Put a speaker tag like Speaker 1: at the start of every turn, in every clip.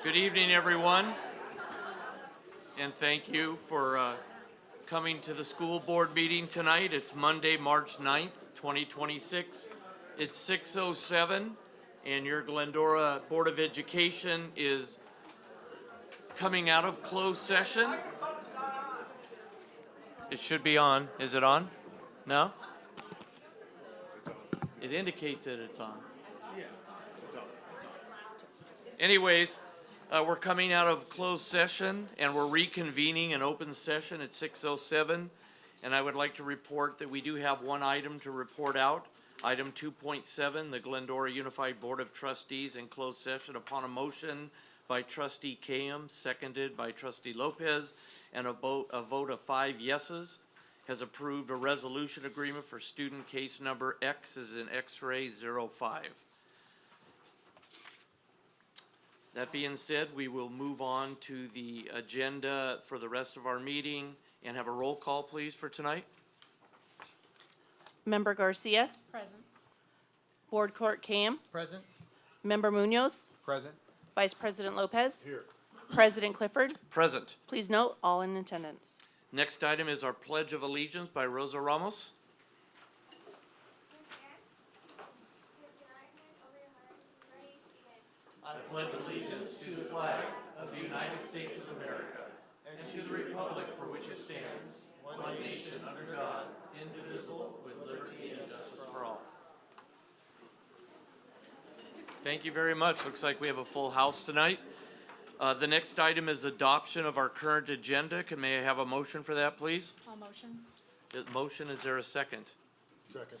Speaker 1: Good evening, everyone, and thank you for coming to the school board meeting tonight. It's Monday, March 9th, 2026. It's 6:07, and your Glendora Board of Education is coming out of closed session. It should be on. Is it on? No? It indicates that it's on. Anyways, we're coming out of closed session and we're reconvening an open session at 6:07. And I would like to report that we do have one item to report out. Item 2.7, the Glendora Unified Board of Trustees in closed session upon a motion by trustee Kayem, seconded by trustee Lopez, and a vote of 5 yeses, has approved a resolution agreement for student case number X is in X-ray 05. That being said, we will move on to the agenda for the rest of our meeting and have a roll call, please, for tonight.
Speaker 2: Member Garcia.
Speaker 3: Present.
Speaker 2: Board Clerk Cam.
Speaker 4: Present.
Speaker 2: Member Munoz.
Speaker 4: Present.
Speaker 2: Vice President Lopez.
Speaker 4: Here.
Speaker 2: President Clifford.
Speaker 1: Present.
Speaker 2: Please note, all in attendance.
Speaker 1: Next item is our Pledge of Allegiance by Rosa Ramos. I pledge allegiance to the flag of the United States of America and to the republic for which it stands, one nation under God, indivisible, with liberty and justice for all. Thank you very much. Looks like we have a full house tonight. The next item is adoption of our current agenda. May I have a motion for that, please?
Speaker 3: All motion.
Speaker 1: Motion, is there a second?
Speaker 4: Second.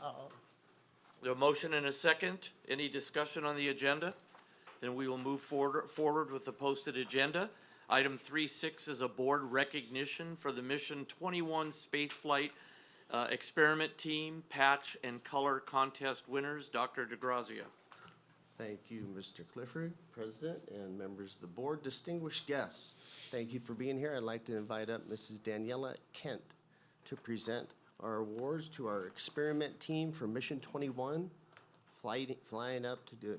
Speaker 1: The motion and a second. Any discussion on the agenda? Then we will move forward with the posted agenda. Item 3.6 is a board recognition for the Mission 21 Spaceflight Experiment Team, Patch and Color Contest winners. Dr. DeGrazia.
Speaker 5: Thank you, Mr. Clifford, President, and members of the board, distinguished guests. Thank you for being here. I'd like to invite up Mrs. Daniela Kent to present our awards to our experiment team for Mission 21, flying up to the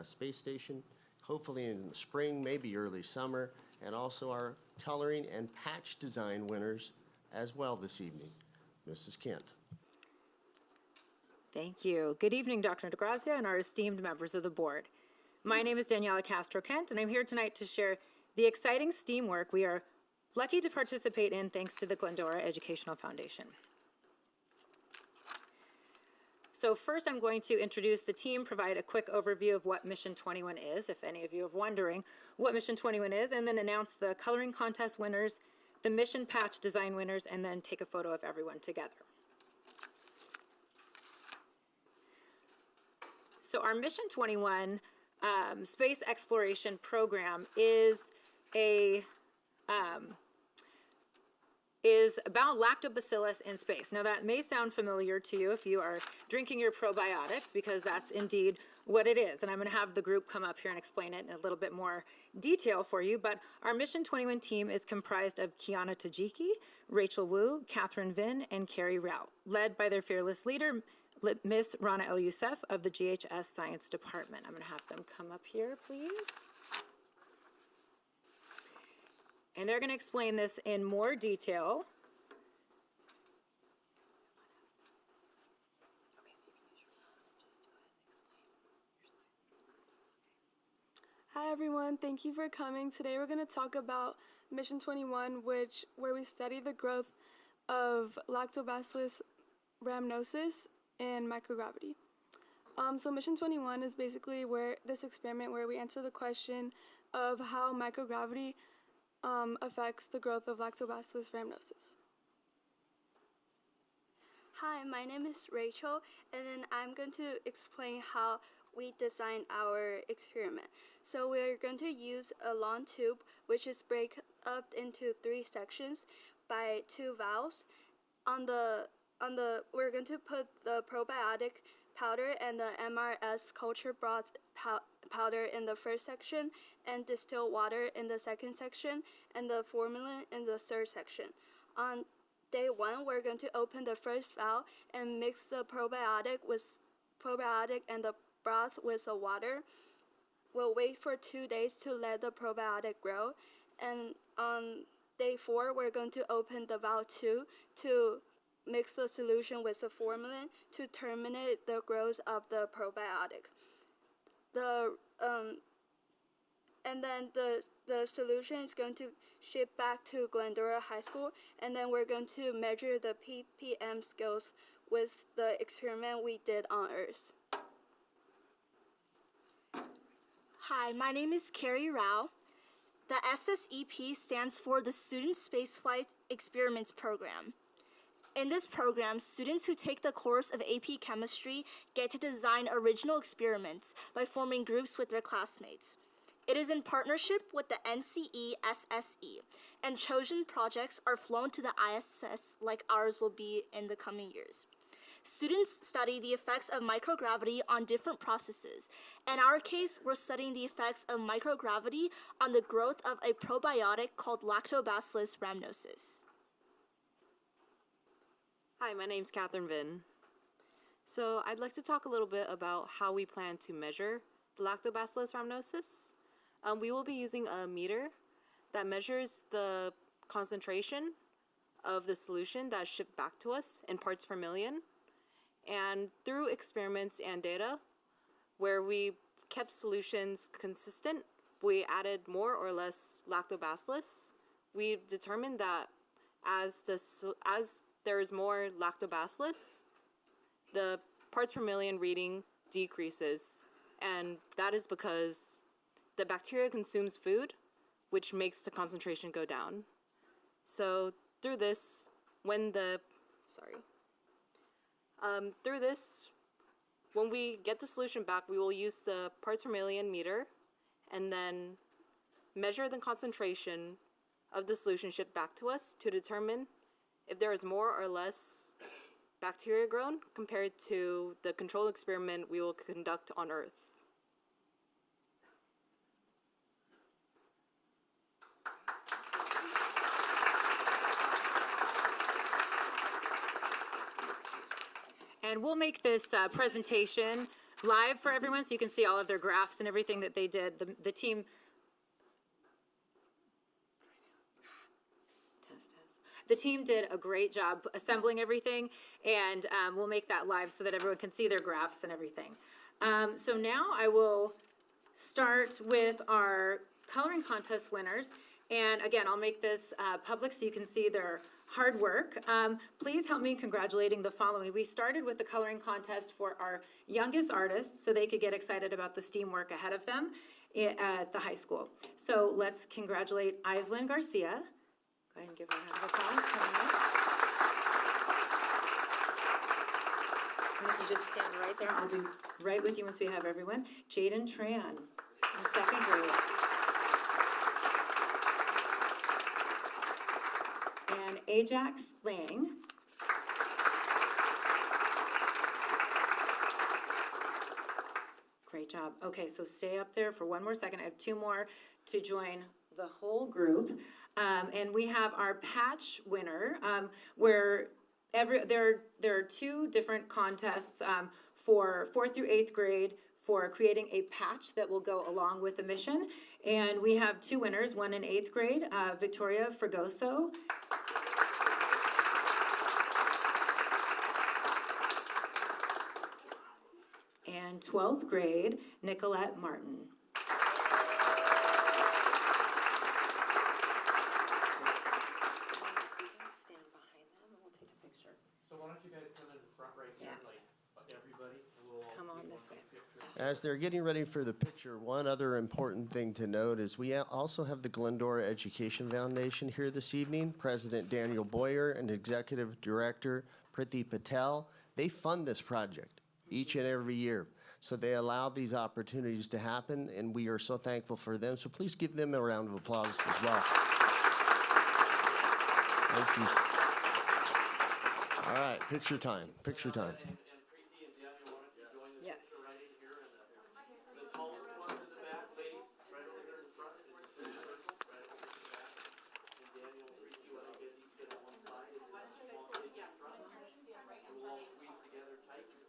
Speaker 5: space station, hopefully in the spring, maybe early summer, and also our coloring and patch design winners as well this evening. Mrs. Kent.
Speaker 3: Thank you. Good evening, Dr. DeGrazia and our esteemed members of the board. My name is Daniela Castro-Kent, and I'm here tonight to share the exciting STEAM work we are lucky to participate in thanks to the Glendora Educational Foundation. So first, I'm going to introduce the team, provide a quick overview of what Mission 21 is, if any of you are wondering what Mission 21 is, and then announce the coloring contest winners, the mission patch design winners, and then take a photo of everyone together. So our Mission 21 space exploration program is about lactobacillus in space. Now that may sound familiar to you if you are drinking your probiotics, because that's indeed what it is. And I'm going to have the group come up here and explain it in a little bit more detail for you. But our Mission 21 team is comprised of Kiana Tajiki, Rachel Wu, Catherine Vin, and Carrie Rao, led by their fearless leader, Miss Rana El Youssef of the GHS Science Department. I'm going to have them come up here, please. And they're going to explain this in more detail.
Speaker 6: Hi everyone, thank you for coming. Today we're going to talk about Mission 21, where we study the growth of Lactobacillus rhamnosus in microgravity. So Mission 21 is basically this experiment where we answer the question of how microgravity affects the growth of Lactobacillus rhamnosus.
Speaker 7: Hi, my name is Rachel, and then I'm going to explain how we designed our experiment. So we're going to use a long tube, which is break up into 3 sections by 2 valves. We're going to put the probiotic powder and the MRS culture broth powder in the first section, and distilled water in the second section, and the formalin in the third section. On day 1, we're going to open the first valve and mix the probiotic and the broth with the water. we'll wait for 2 days to let the probiotic grow. And on day 4, we're going to open the valve 2 to mix the solution with the formalin to terminate the growth of the probiotic. And then the solution is going to ship back to Glendora High School, and then we're going to measure the ppm scales with the experiment we did on Earth.
Speaker 4: Hi, my name is Carrie Rao. The SSEP stands for the Student Spaceflight Experiments Program. In this program, students who take the course of AP Chemistry get to design original experiments by forming groups with their classmates. It is in partnership with the NCE SSE, and chosen projects are flown to the ISS like ours will be in the coming years. Students study the effects of microgravity on different processes. In our case, we're studying the effects of microgravity on the growth of a probiotic called Lactobacillus rhamnosus.
Speaker 8: Hi, my name's Catherine Vinn. So I'd like to talk a little bit about how we plan to measure the Lactobacillus rhamnosus. We will be using a meter that measures the concentration of the solution that is shipped back to us in parts per million. And through experiments and data, where we kept solutions consistent, we added more or less lactobacillus. We determined that as there is more lactobacillus, the parts per million reading decreases. And that is because the bacteria consumes food, which makes the concentration go down. So through this, when we get the solution back, we will use the parts per million meter and then measure the concentration of the solution shipped back to us to determine if there is more or less bacteria grown compared to the control experiment we will conduct on Earth.
Speaker 3: And we'll make this presentation live for everyone so you can see all of their graphs and everything that they did. The team did a great job assembling everything, and we'll make that live so that everyone can see their graphs and everything. So now I will start with our coloring contest winners. And again, I'll make this public so you can see their hard work. Please help me in congratulating the following. We started with the coloring contest for our youngest artists so they could get excited about the STEAM work ahead of them at the high school. So let's congratulate Aislinn Garcia. Go ahead and give her a round of applause. And if you just stand right there, I'll be right with you once we have everyone. Jaden Tran in second grade. And Ajax Lang. Great job. Okay, so stay up there for one more second. I have two more to join the whole group. And we have our patch winner, where there are two different contests for 4th through 8th grade for creating a patch that will go along with the mission. And we have two winners, one in 8th grade, Victoria Fregoso. And 12th grade, Nicolette Martin.
Speaker 1: So why don't you guys come in the front right here, like everybody, and we'll all
Speaker 3: Come on
Speaker 1: keep
Speaker 3: this
Speaker 1: one
Speaker 3: way.
Speaker 1: picture.
Speaker 5: As they're getting ready for the picture, one other important thing to note is we also have the Glendora Education Foundation here this evening. President Daniel Boyer and Executive Director Priti Patel, they fund this project each and every year. So they allow these opportunities to happen, and we are so thankful for them. So please give them a round of applause as well. Thank you. All right, picture time, picture time.
Speaker 1: And Preeti and Daniel, why don't you join the
Speaker 3: Yes.
Speaker 1: picture right in here? And the tallest one in the back, ladies, right over here in the front, and just in the circle, right over here in the back. And Daniel and Preeti, why don't you guys each get on one side, and then the small kids in front. And we'll all squeeze together tight and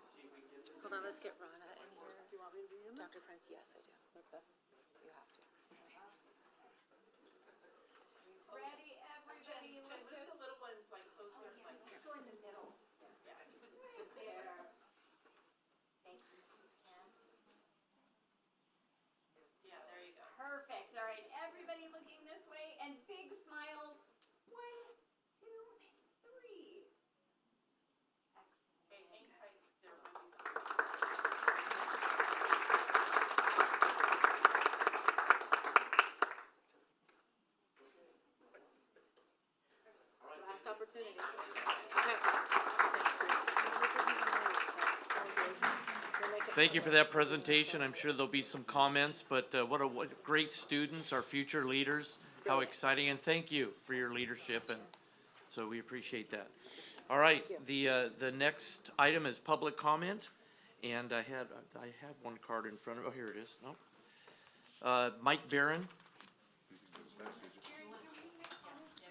Speaker 1: see if we can get this.
Speaker 3: Hold on, let's get Rana in here.
Speaker 8: Dr. Prince, yes, I do.
Speaker 9: Okay.
Speaker 8: You have to.
Speaker 10: Ready, everybody, Lucas? The little ones like closer, like. Let's go in the middle. Yeah. There. Thank you, Mrs. Kent. Yeah, there you go. Perfect, all right, everybody looking this way, and big smiles. 1, 2, 3. Excellent. Okay, hang tight, there might be something.
Speaker 3: Last opportunity.
Speaker 1: Thank you for that presentation. I'm sure there'll be some comments, but what great students, our future leaders. How exciting, and thank you for your leadership, and so we appreciate that. All right, the next item is public comment, and I had one card in front of, oh, here it is, no. Mike Barron.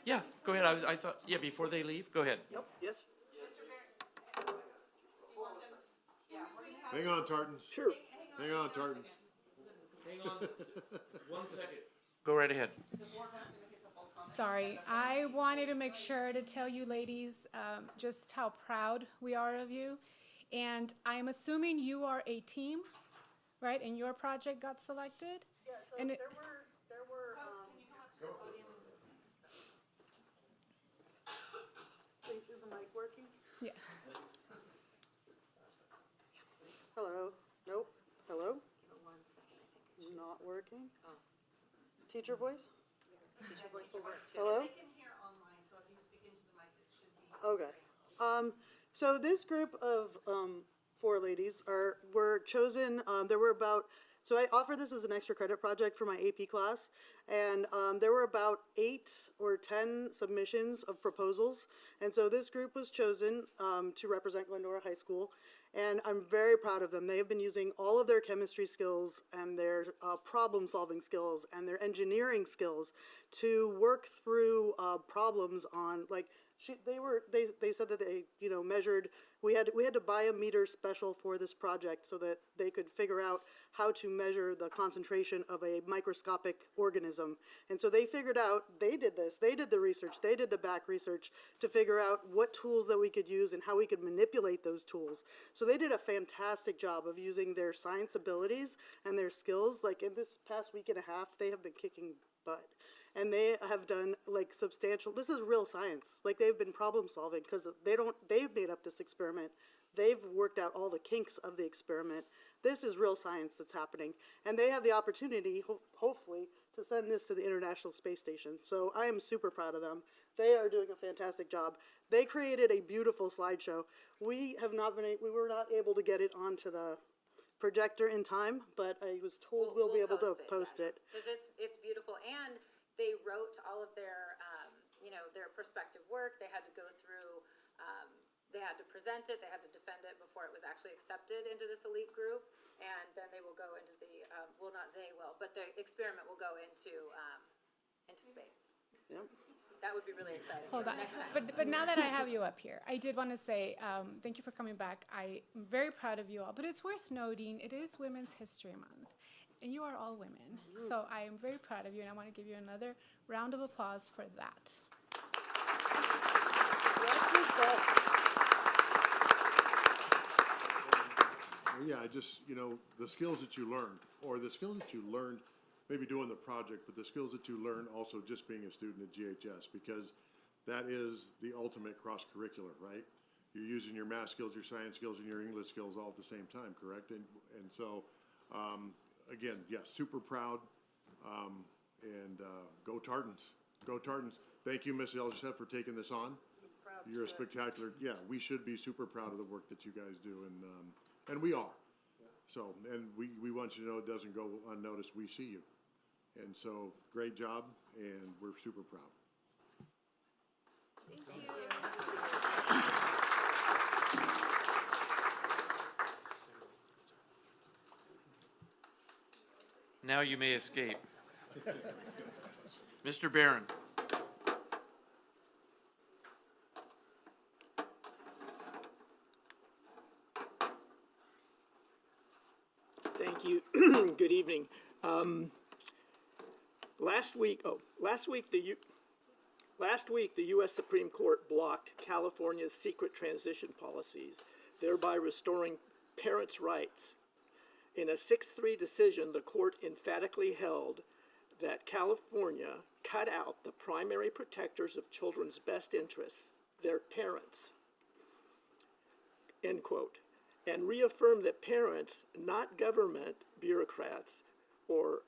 Speaker 1: Yeah, go ahead, I thought, yeah, before they leave, go ahead.
Speaker 9: Yep, yes.
Speaker 11: Hang on, Tartans.
Speaker 9: Sure.
Speaker 11: Hang on, Tartans.
Speaker 1: Hang on, 1 second. Go right ahead.
Speaker 12: Sorry, I wanted to make sure to tell you ladies just how proud we are of you. And I'm assuming you are a team, right? And your project got selected?
Speaker 9: Yeah, so
Speaker 12: And
Speaker 9: there were, wait, is the mic working?
Speaker 12: Yeah.
Speaker 9: Hello? Nope. Hello?
Speaker 8: 1 second, I think.
Speaker 9: Not working?
Speaker 8: Oh.
Speaker 9: Teacher voice?
Speaker 8: Teacher voice will work too.
Speaker 9: Hello?
Speaker 10: They can hear online, so if you speak into the mic, it should be.
Speaker 9: Okay. So this group of 4 ladies were chosen. There were about, so I offered this as an extra credit project for my AP class, and there were about 8 or 10 submissions of proposals, and so this group was chosen to represent Glendora High School, and I'm very proud of them. They have been using all of their chemistry skills and their problem-solving skills and their engineering skills to work through problems on, like, they said that they measured, we had to buy a meter special for this project so that they could figure out how to measure the concentration of a microscopic organism. And so they figured out, they did the research, they did the back research to figure out what tools that we could use and how we could manipulate those tools. So they did a fantastic job of using their science abilities and their skills. Like in this past week and a half, they have been kicking butt. And they have done like substantial, this is real science. Like they've been problem solving because they've made up this experiment. They've worked out all the kinks of the experiment. This is real science that's happening. And they have the opportunity, hopefully, to send this to the International Space Station. So I am super proud of them. They are doing a fantastic job. They created a beautiful slideshow. We were not able to get it onto the projector in time, but I was told we'll be able to post it.
Speaker 3: Because it's beautiful, and they wrote all of their, their prospective work. They had to go through, they had to present it, they had to defend it before it was actually accepted into this elite group. And then they will go into the, well, not they will, but the experiment will go into space.
Speaker 9: Yep.
Speaker 3: That would be really exciting.
Speaker 12: Hold on.
Speaker 3: Next time.
Speaker 12: But now that I have you up here, I did want to say thank you for coming back. I'm very proud of you all. But it's worth noting it is Women's History Month, and you are all women. So I am very proud of you, and I want to give you another round of applause for that.
Speaker 11: Well, yeah, the skills that you learned, or the skills that you learned maybe doing the project, but the skills that you learn also just being a student at GHS, because that is the ultimate cross-curricular, right? You're using your math skills, your science skills, and your English skills all at the same time, correct? And so, again, yes, super proud, and go Tartans. Go Tartans. Thank you, Ms. Elgishef, for taking this on. You're a spectacular, yeah, we should be super proud of the work that you guys do, and we are. So, and we want you to know it doesn't go unnoticed. We see you. And so, great job, and we're super proud.
Speaker 3: Thank you.
Speaker 1: Now you may escape. Mr. Barron.
Speaker 13: Thank you. Good evening. Last week, the U.S. Supreme Court blocked California's secret transition policies, thereby restoring parents' rights. In a 6-3 decision, the court emphatically held that California cut out the primary protectors of children's best interests, their parents, end quote, and reaffirmed that parents, not government bureaucrats or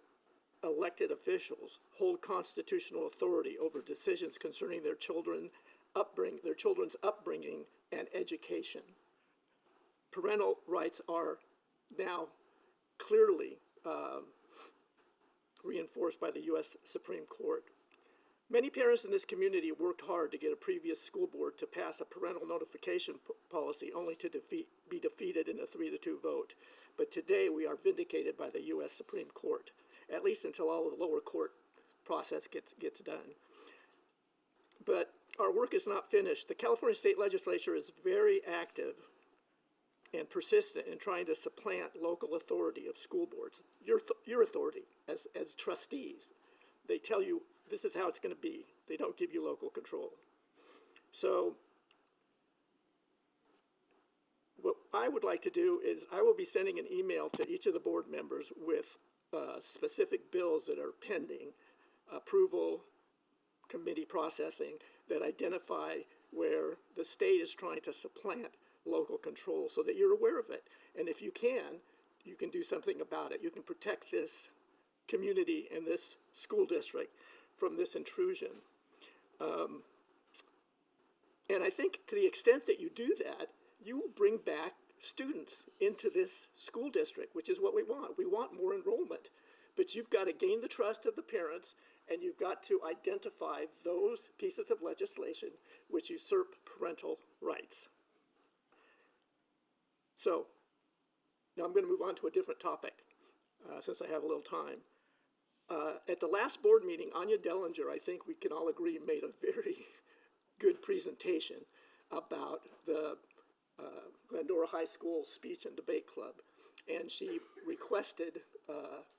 Speaker 13: elected officials, hold constitutional authority over decisions concerning their children's upbringing and education. Parental rights are now clearly reinforced by the U.S. Supreme Court. Many parents in this community worked hard to get a previous school board to pass a parental notification policy, only to be defeated in a 3-2 vote. But today we are vindicated by the U.S. Supreme Court, at least until all of the lower court process gets done. But our work is not finished. The California State Legislature is very active and persistent in trying to supplant local authority of school boards, your authority as trustees. They tell you this is how it's going to be. They don't give you local control. So what I would like to do is I will be sending an email to each of the board members with specific bills that are pending, approval, committee processing, that identify where the state is trying to supplant local control so that you're aware of it. And if you can do something about it. You can protect this community and this school district from this intrusion. And I think to the extent that you do that, you will bring back students into this school district, which is what we want. We want more enrollment. But you've got to gain the trust of the parents, and you've got to identify those pieces of legislation which usurp parental rights. So, now I'm going to move on to a different topic, since I have a little time. At the last board meeting, Anya Dellinger, I think we can all agree, made a very good presentation about the Glendora High School Speech and Debate Club, and she requested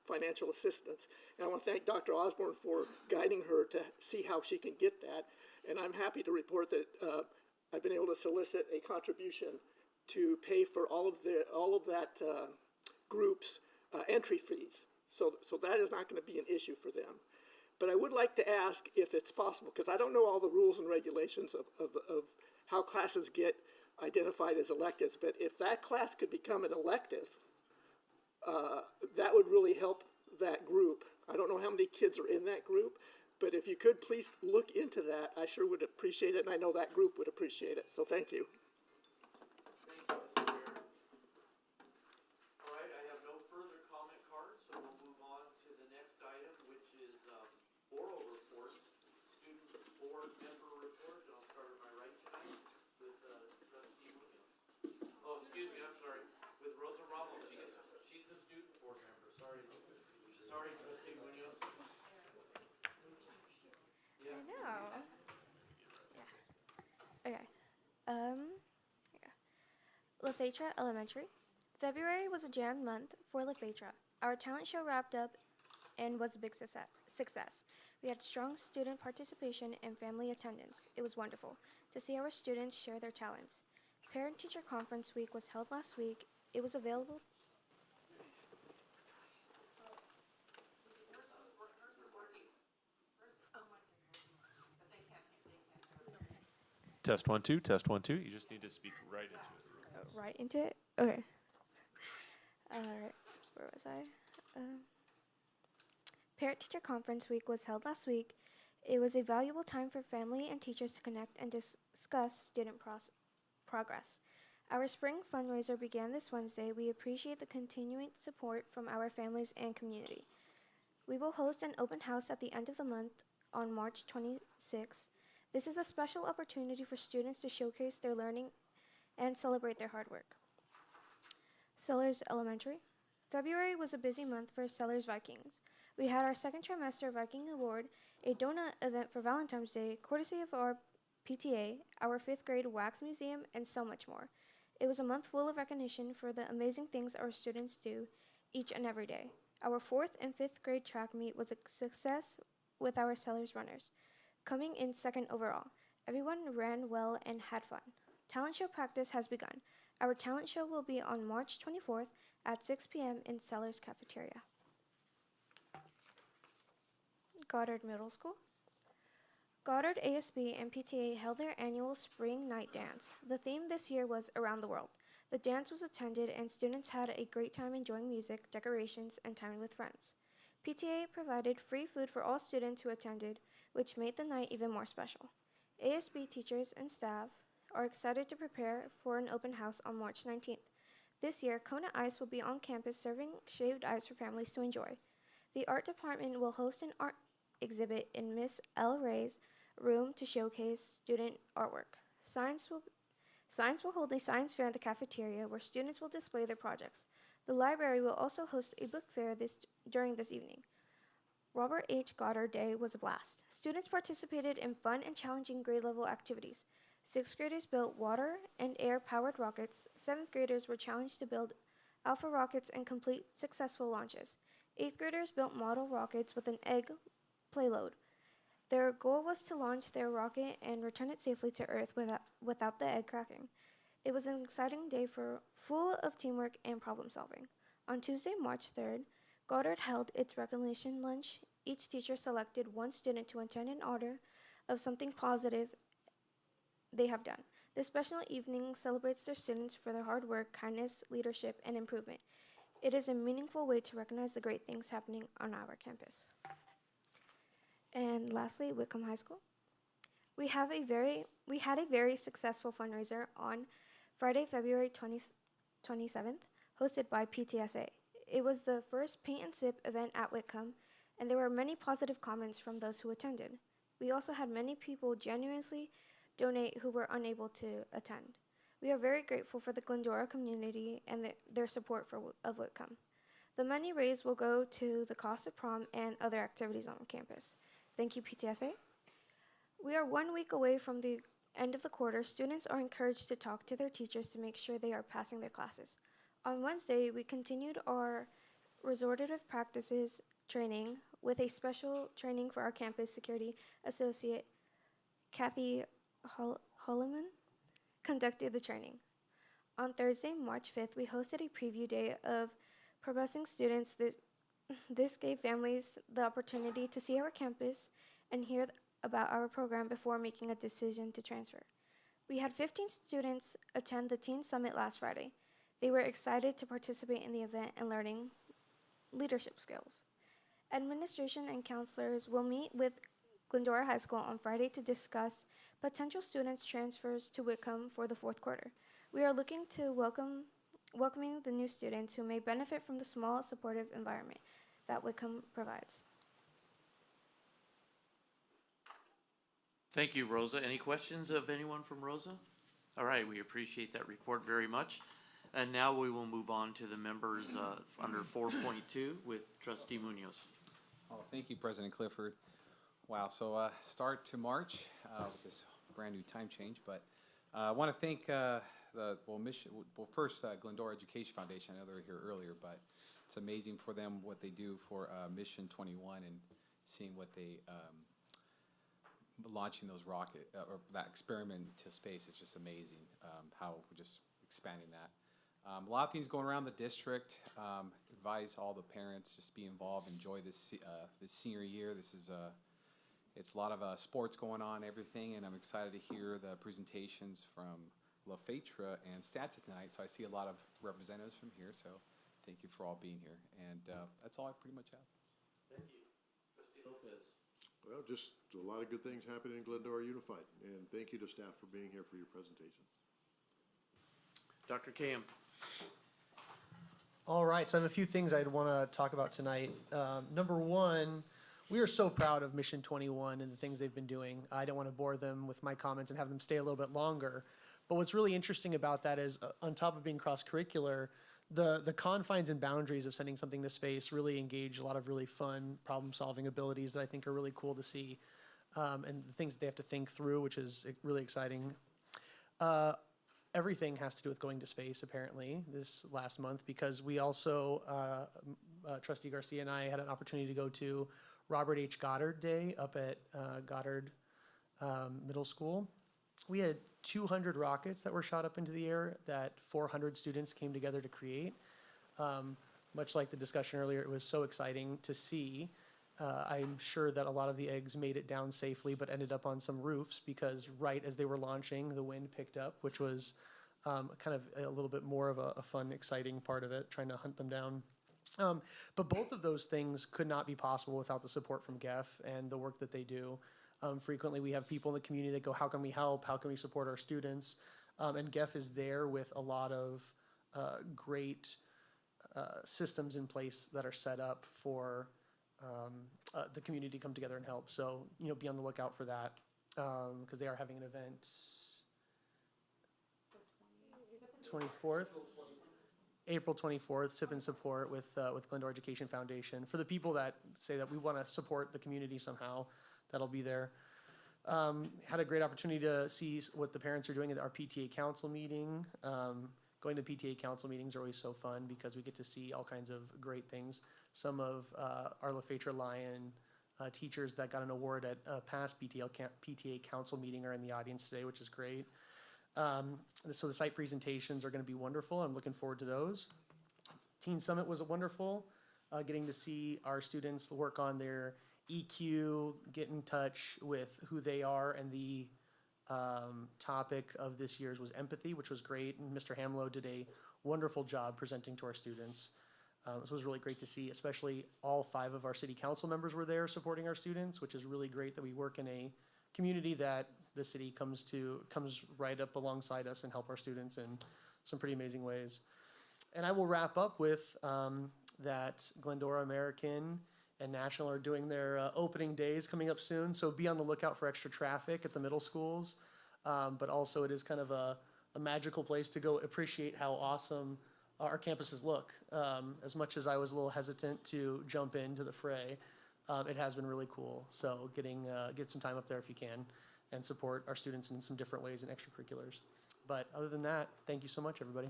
Speaker 13: financial assistance. And I want to thank Dr. Osborne for guiding her to see how she can get that, and I'm happy to report that I've been able to solicit a contribution to pay for all of that group's entry fees. So that is not going to be an issue for them. But I would like to ask if it's possible, because I don't know all the rules and regulations of how classes get identified as electives, but if that class could become an elective, that would really help that group. I don't know how many kids are in that group, but if you could please look into that, I sure would appreciate it, and I know that group would appreciate it. So thank you.
Speaker 1: Sorry, Trustee Munoz.
Speaker 14: I know. Yeah. Okay. La Fetra Elementary. February was a jammed month for La Fetra. Our talent show wrapped up and was a big success. We had strong student participation and family attendance. It was wonderful to see our students share their talents. Parent-teacher conference week was held last week. It was available.
Speaker 15: Test 1 2, test 1 2. You just need to speak right into it.
Speaker 14: Right into it? Okay. Alright, where was I? Parent-teacher conference week was held last week. It was a valuable time for family and teachers to connect and discuss student progress. Our spring fundraiser began this Wednesday. We appreciate the continuing support from our families and community. We will host an open house at the end of the month on March 26th. This is a special opportunity for students to showcase their learning and celebrate their hard work. Sellers Elementary. February was a busy month for Sellers Vikings. We had our second trimester Viking Award, a donut event for Valentine's Day, courtesy of our PTA, our 5th grade wax museum, and so much more. It was a month full of recognition for the amazing things our students do. each and every day. Our 4th and 5th grade track meet was a success with our Sellers runners, coming in second overall. Everyone ran well and had fun. Talent show practice has begun. Our talent show will be on March 24th at 6 p.m. in Sellers Cafeteria. Goddard Middle School. Goddard ASB and PTA held their annual spring night dance. The theme this year was Around the World. The dance was attended and students had a great time enjoying music, decorations, and time with friends. PTA provided free food for all students who attended, which made the night even more special. ASB teachers and staff are excited to prepare for an open house on March 19th. This year, Kona Ice will be on campus serving shaved ice for families to enjoy. The art department will host an art exhibit in Miss L. Ray's room to showcase student artwork. Science will hold a science fair in the cafeteria where students will display their projects. The library will also host a book fair during this evening. Robert H. Goddard Day was a blast. Students participated in fun and challenging grade-level activities. 6th graders built water and air-powered rockets. 7th graders were challenged to build alpha rockets and complete successful launches. 8th graders built model rockets with an egg payload. Their goal was to launch their rocket and return it safely to Earth without the egg cracking. It was an exciting day full of teamwork and problem solving. On Tuesday, March 3rd, Goddard held its recognition lunch. Each teacher selected one student to attend in honor of something positive they have done. This special evening celebrates their students for their hard work, kindness, leadership, and improvement. It is a meaningful way to recognize the great things happening on our campus. And lastly, Whitcomb High School. We had a very successful fundraiser on Friday, February 27th, hosted by PTSA. It was the first Paint and Sip event at Whitcomb, and there were many positive comments from those who attended. We also had many people genuinely donate who were unable to attend. We are very grateful for the Glendora community and their support of Whitcomb. The money raised will go to the cost of prom and other activities on campus. Thank you, PTSA. We are 1 week away from the end of the quarter. Students are encouraged to talk to their teachers to make sure they are passing their classes. On Wednesday, we continued our restorative practices training with a special training for our campus security associate, Kathy Holloman, conducted the training. On Thursday, March 5th, we hosted a preview day of progressing students. This gave families the opportunity to see our campus and hear about our program before making a decision to transfer. We had 15 students attend the Teen Summit last Friday. They were excited to participate in the event and learning leadership skills. Administration and counselors will meet with Glendora High School on Friday to discuss potential students' transfers to Whitcomb for the 4th quarter. We are looking to welcoming the new students who may benefit from the small, supportive environment that Whitcomb provides.
Speaker 1: Thank you, Rosa. Any questions of anyone from Rosa? All right, we appreciate that report very much. And now we will move on to the members under 4.2 with Trustee Munoz.
Speaker 16: Oh, thank you, President Clifford. Wow, so start to March with this brand new time change, but I want to thank first Glendora Education Foundation. I know they were here earlier, but it's amazing for them what they do for Mission 21 and seeing what they launching those rocket or that experiment to space is just amazing. How we're just expanding that. A lot of things going around the district. Advise all the parents just be involved, enjoy this senior year. This is it's a lot of sports going on, everything, and I'm excited to hear the presentations from La Fetra and Static tonight. So I see a lot of representatives from here. So thank you for all being here, and that's all I pretty much have.
Speaker 1: Thank you, Trustee Lopez.
Speaker 11: Well, just a lot of good things happening in Glendora Unified, and thank you to staff for being here for your presentations.
Speaker 1: Dr. Camp.
Speaker 17: All right, so I have a few things I'd want to talk about tonight. Number one, we are so proud of Mission 21 and the things they've been doing. I don't want to bore them with my comments and have them stay a little bit longer. But what's really interesting about that is, on top of being cross-curricular, the confines and boundaries of sending something to space really engage a lot of really fun problem-solving abilities that I think are really cool to see, and the things that they have to think through, which is really exciting. everything has to do with going to space, apparently, this last month, because we also, Trustee Garcia and I had an opportunity to go to Robert H. Goddard Day up at Goddard Middle School. We had 200 rockets that were shot up into the air that 400 students came together to create. Much like the discussion earlier, it was so exciting to see. I'm sure that a lot of the eggs made it down safely, but ended up on some roofs because right as they were launching, the wind picked up, which was kind of a little bit more of a fun, exciting part of it, trying to hunt them down. But both of those things could not be possible without the support from GEF and the work that they do. Frequently, we have people in the community that go, how can we help? How can we support our students? And GEF is there with a lot of great systems in place that are set up for the community to come together and help. So, be on the lookout for that because they are having an event 24th. April 24th, Sip and Support with Glendora Education Foundation. For the people that say that we want to support the community somehow, that'll be there. Had a great opportunity to see what the parents are doing at our PTA council meeting. Going to PTA council meetings are always so fun because we get to see all kinds of great things. Some of our LaFetra Lion teachers that got an award at a past PTA council meeting are in the audience today, which is great. So the site presentations are going to be wonderful. I'm looking forward to those. Teen Summit was wonderful, getting to see our students work on their EQ, get in touch with who they are, and the topic of this year's was empathy, which was great. And Mr. Hamlow did a wonderful job presenting to our students. This was really great to see, especially all 5 of our city council members were there supporting our students, which is really great that we work in a community that the city comes right up alongside us and help our students in some pretty amazing ways. And I will wrap up with that Glendora American and National are doing their opening days coming up soon. So be on the lookout for extra traffic at the middle schools. But also it is kind of a magical place to go appreciate how awesome our campuses look. As much as I was a little hesitant to jump into the fray, it has been really cool. So get some time up there if you can and support our students in some different ways in extracurriculars. But other than that, thank you so much, everybody.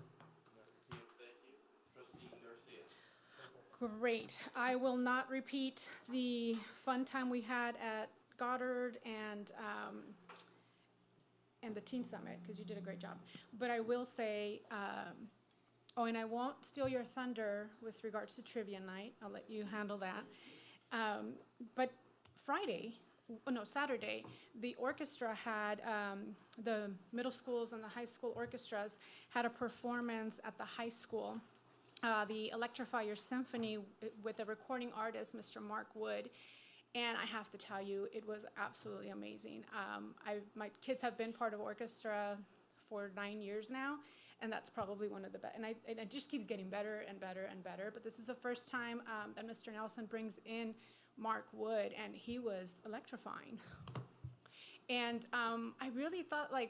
Speaker 1: Thank you. Trustee Garcia.
Speaker 12: Great. I will not repeat the fun time we had at Goddard and the Teen Summit because you did a great job. But I will say, and I won't steal your thunder with regards to trivia night. I'll let you handle that. But Saturday, the orchestra had, the middle schools and the high school orchestras had a performance at the high school. The Electrify Your Symphony with a recording artist, Mr. Mark Wood. And I have to tell you, it was absolutely amazing. My kids have been part of orchestra for 9 years now, and that's probably one of the best. And it just keeps getting better and better and better. But this is the first time that Mr. Nelson brings in Mark Wood, and he was electrifying. And I really thought, I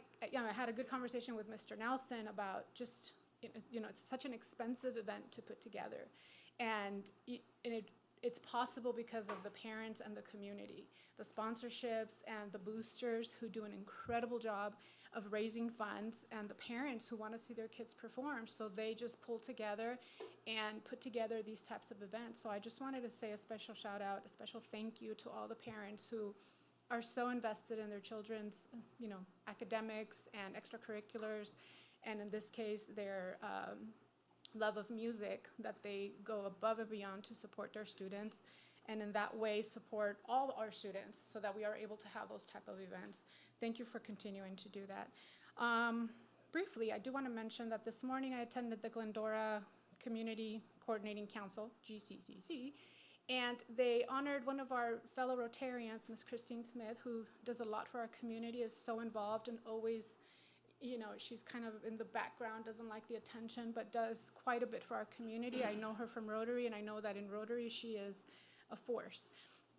Speaker 12: had a good conversation with Mr. Nelson about just, it's such an expensive event to put together. And it's possible because of the parents and the community, the sponsorships and the boosters who do an incredible job of raising funds, and the parents who want to see their kids perform. So they just pull together and put together these types of events. So I just wanted to say a special shout out, a special thank you to all the parents who are so invested in their children's, academics and extracurriculars, and in this case, their love of music, that they go above and beyond to support their students, and in that way support all our students so that we are able to have those type of events. Thank you for continuing to do that. Briefly, I do want to mention that this morning I attended the Glendora Community Coordinating Council, GCCC, and they honored one of our fellow Rotarians, Ms. Christine Smith, who does a lot for our community, is so involved and always, she's kind of in the background, doesn't like the attention, but does quite a bit for our community. I know her from Rotary, and I know that in Rotary she is a force.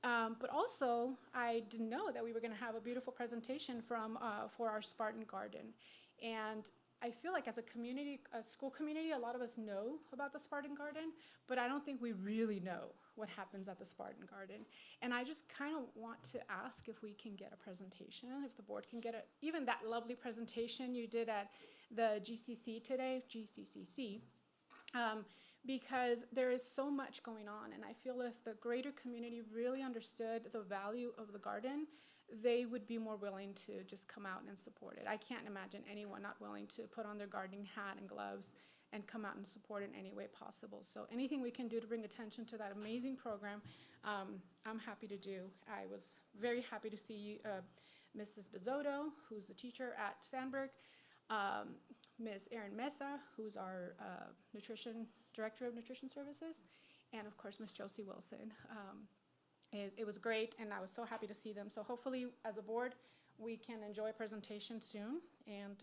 Speaker 12: But also, I didn't know that we were going to have a beautiful presentation for our Spartan Garden. And I feel like as a community, a school community, a lot of us know about the Spartan Garden, but I don't think we really know what happens at the Spartan Garden. And I just kind of want to ask if we can get a presentation, if the board can get even that lovely presentation you did at the GCC today, GCCC, because there is so much going on. And I feel if the greater community really understood the value of the garden, they would be more willing to just come out and support it. I can't imagine anyone not willing to put on their gardening hat and gloves and come out and support it in any way possible. So anything we can do to bring attention to that amazing program, I'm happy to do. I was very happy to see Mrs. Bizotto, who's the teacher at Sandberg, Ms. Erin Mesa, who's our Director of Nutrition Services, and of course, Ms. Josie Wilson. It was great, and I was so happy to see them. So hopefully, as a board, we can enjoy a presentation soon, and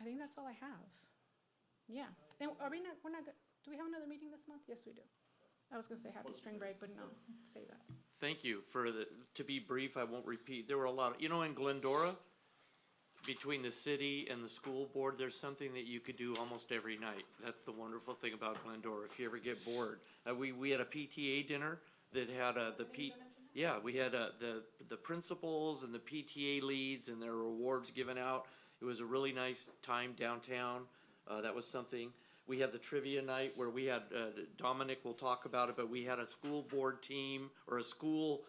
Speaker 12: I think that's all I have. Yeah. Then we're not, do we have another meeting this month? Yes, we do. I was gonna say happy spring break, but no, say that.
Speaker 1: Thank you to be brief, I won't repeat. There were a lot of, in Glendora, between the city and the school board, there's something that you could do almost every night. That's the wonderful thing about Glendora, if you ever get bored. We had a PTA dinner that had we had the principals and the PTA leads and their awards given out. It was a really nice time downtown. That was something. We had the trivia night where we had, Dominic will talk about it, but we had a school board team or a school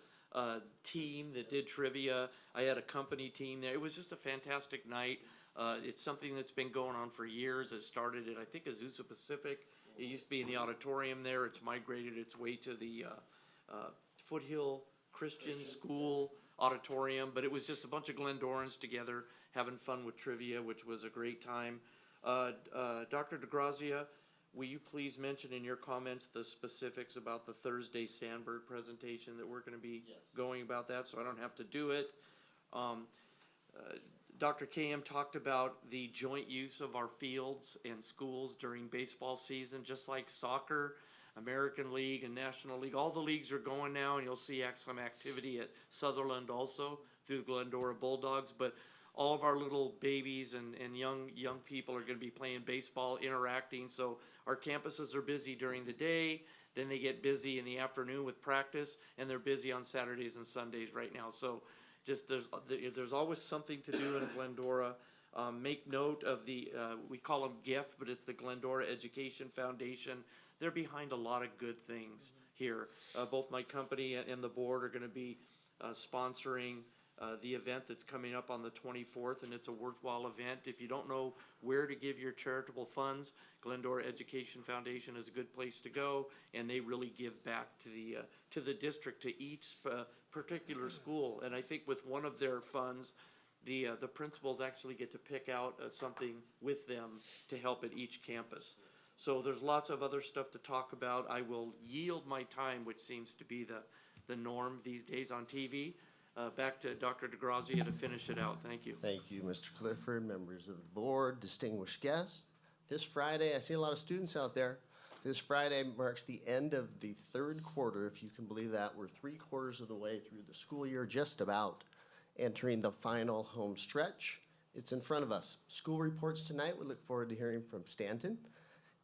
Speaker 1: team that did trivia. I had a company team there. It was just a fantastic night. It's something that's been going on for years. It started at, I think, Azusa Pacific. It used to be in the auditorium there. It's migrated its way to the Foothill Christian School auditorium, but it was just a bunch of Glendorans together having fun with trivia, which was a great time. Dr. DeGrazia, will you please mention in your comments the specifics about the Thursday Sandberg presentation that we're going to be going about that, so I don't have to do it. Dr. KM talked about the joint use of our fields and schools during baseball season, just like soccer, American League and National League. All the leagues are going now, and you'll see some activity at Sutherland also through the Glendora Bulldogs, but all of our little babies and young people are going to be playing baseball, interacting. So our campuses are busy during the day, then they get busy in the afternoon with practice, and they're busy on Saturdays and Sundays right now. So just there's always something to do in Glendora. Make note of we call them GIF, but it's the Glendora Education Foundation. They're behind a lot of good things here. Both my company and the board are going to be sponsoring the event that's coming up on the 24th, and it's a worthwhile event. If you don't know where to give your charitable funds, Glendora Education Foundation is a good place to go, and they really give back to the district, to each particular school. And I think with one of their funds, the principals actually get to pick out something with them to help at each campus. So there's lots of other stuff to talk about. I will yield my time, which seems to be the norm these days on TV. Back to Dr. DeGrazia to finish it out. Thank you.
Speaker 5: Thank you, Mr. Clifford, members of the board, distinguished guests. This Friday, I see a lot of students out there. This Friday marks the end of the third quarter, if you can believe that. We're 3/4 of the way through the school year, just about, entering the final home stretch. It's in front of us. School reports tonight. We look forward to hearing from Stanton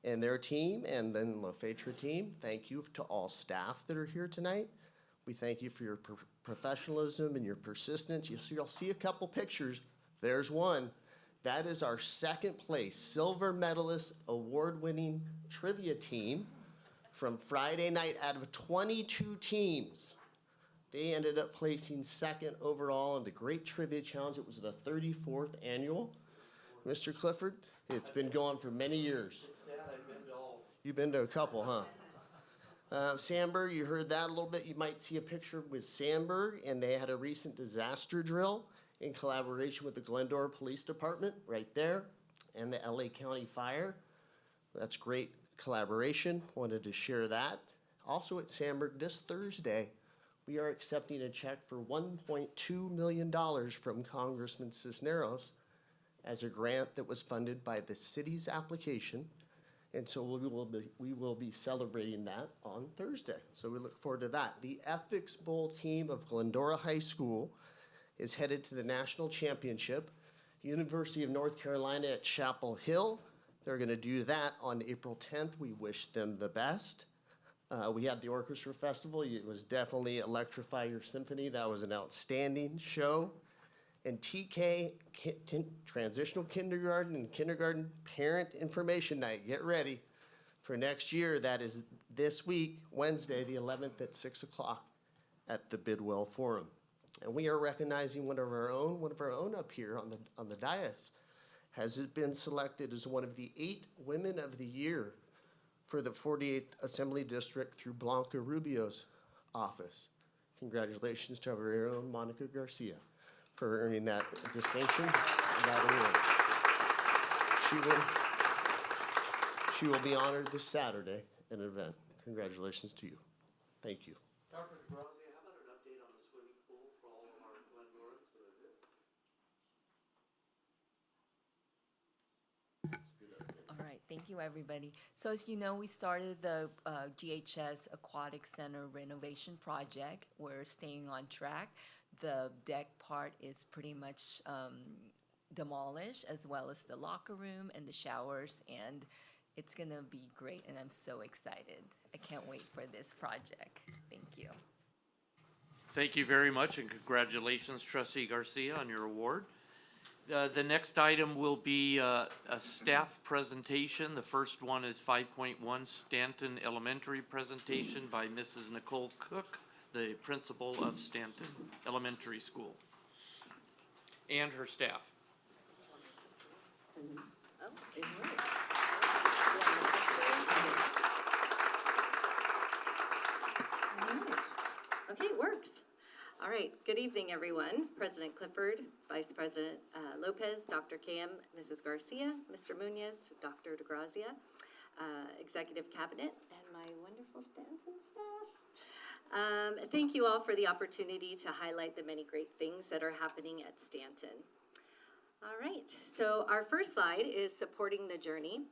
Speaker 5: and their team, and then La Fetra team. Thank you to all staff that are here tonight. We thank you for your professionalism and your persistence. You'll see a couple pictures. There's one. That is our second place silver medalist award-winning trivia team from Friday night out of 22 teams. They ended up placing second overall in the Great Trivia Challenge. It was the 34th annual. Mr. Clifford, it's been going for many years.
Speaker 1: It's sad I've been to all.
Speaker 5: You've been to a couple, huh? Sandberg, you heard that a little bit. You might see a picture with Sandberg, and they had a recent disaster drill in collaboration with the Glendora Police Department right there and the LA County Fire. That's great collaboration. Wanted to share that. Also at Sandberg this Thursday, we are accepting a check for $1.2 million from Congressman Cisneros as a grant that was funded by the city's application. And so we will be celebrating that on Thursday. So we look forward to that. The Ethics Bowl team of Glendora High School is headed to the national championship. University of North Carolina at Chapel Hill. They're going to do that on April 10th. We wish them the best. We had the orchestra festival. It was definitely Electrify Your Symphony. That was an outstanding show. and TK, Transitional Kindergarten and Kindergarten Parent Information Night. Get ready for next year. That is this week, Wednesday, the 11th at 6 o'clock at the Bidwell Forum. And we are recognizing one of our own up here on the dais has been selected as one of the 8 Women of the Year for the 48th Assembly District through Blanca Rubio's office. Congratulations to our very own Monica Garcia for earning that distinction, that award. She will be honored this Saturday in an event. Congratulations to you. Thank you.
Speaker 1: Dr. DeGrazia, how about an update on the swimming pool for all of our Glendorans that are there?
Speaker 18: All right, thank you, everybody. So as you know, we started the GHS Aquatic Center renovation project. We're staying on track. The deck part is pretty much demolished, as well as the locker room and the showers, and it's gonna be great, and I'm so excited. I can't wait for this project. Thank you.
Speaker 1: Thank you very much, and congratulations, Trustee Garcia, on your award. The next item will be a staff presentation. The first one is 5.1 Stanton Elementary presentation by Mrs. Nicole Cook, the principal of Stanton Elementary School, and her staff.
Speaker 19: Oh, it works. Okay, it works. All right, good evening, everyone. President Clifford, Vice President Lopez, Dr. Cam, Mrs. Garcia, Mr. Munoz, Dr. DeGrazia, Executive Cabinet, and my wonderful Stanton staff. Thank you all for the opportunity to highlight the many great things that are happening at Stanton. All right, so our first slide is supporting the journey.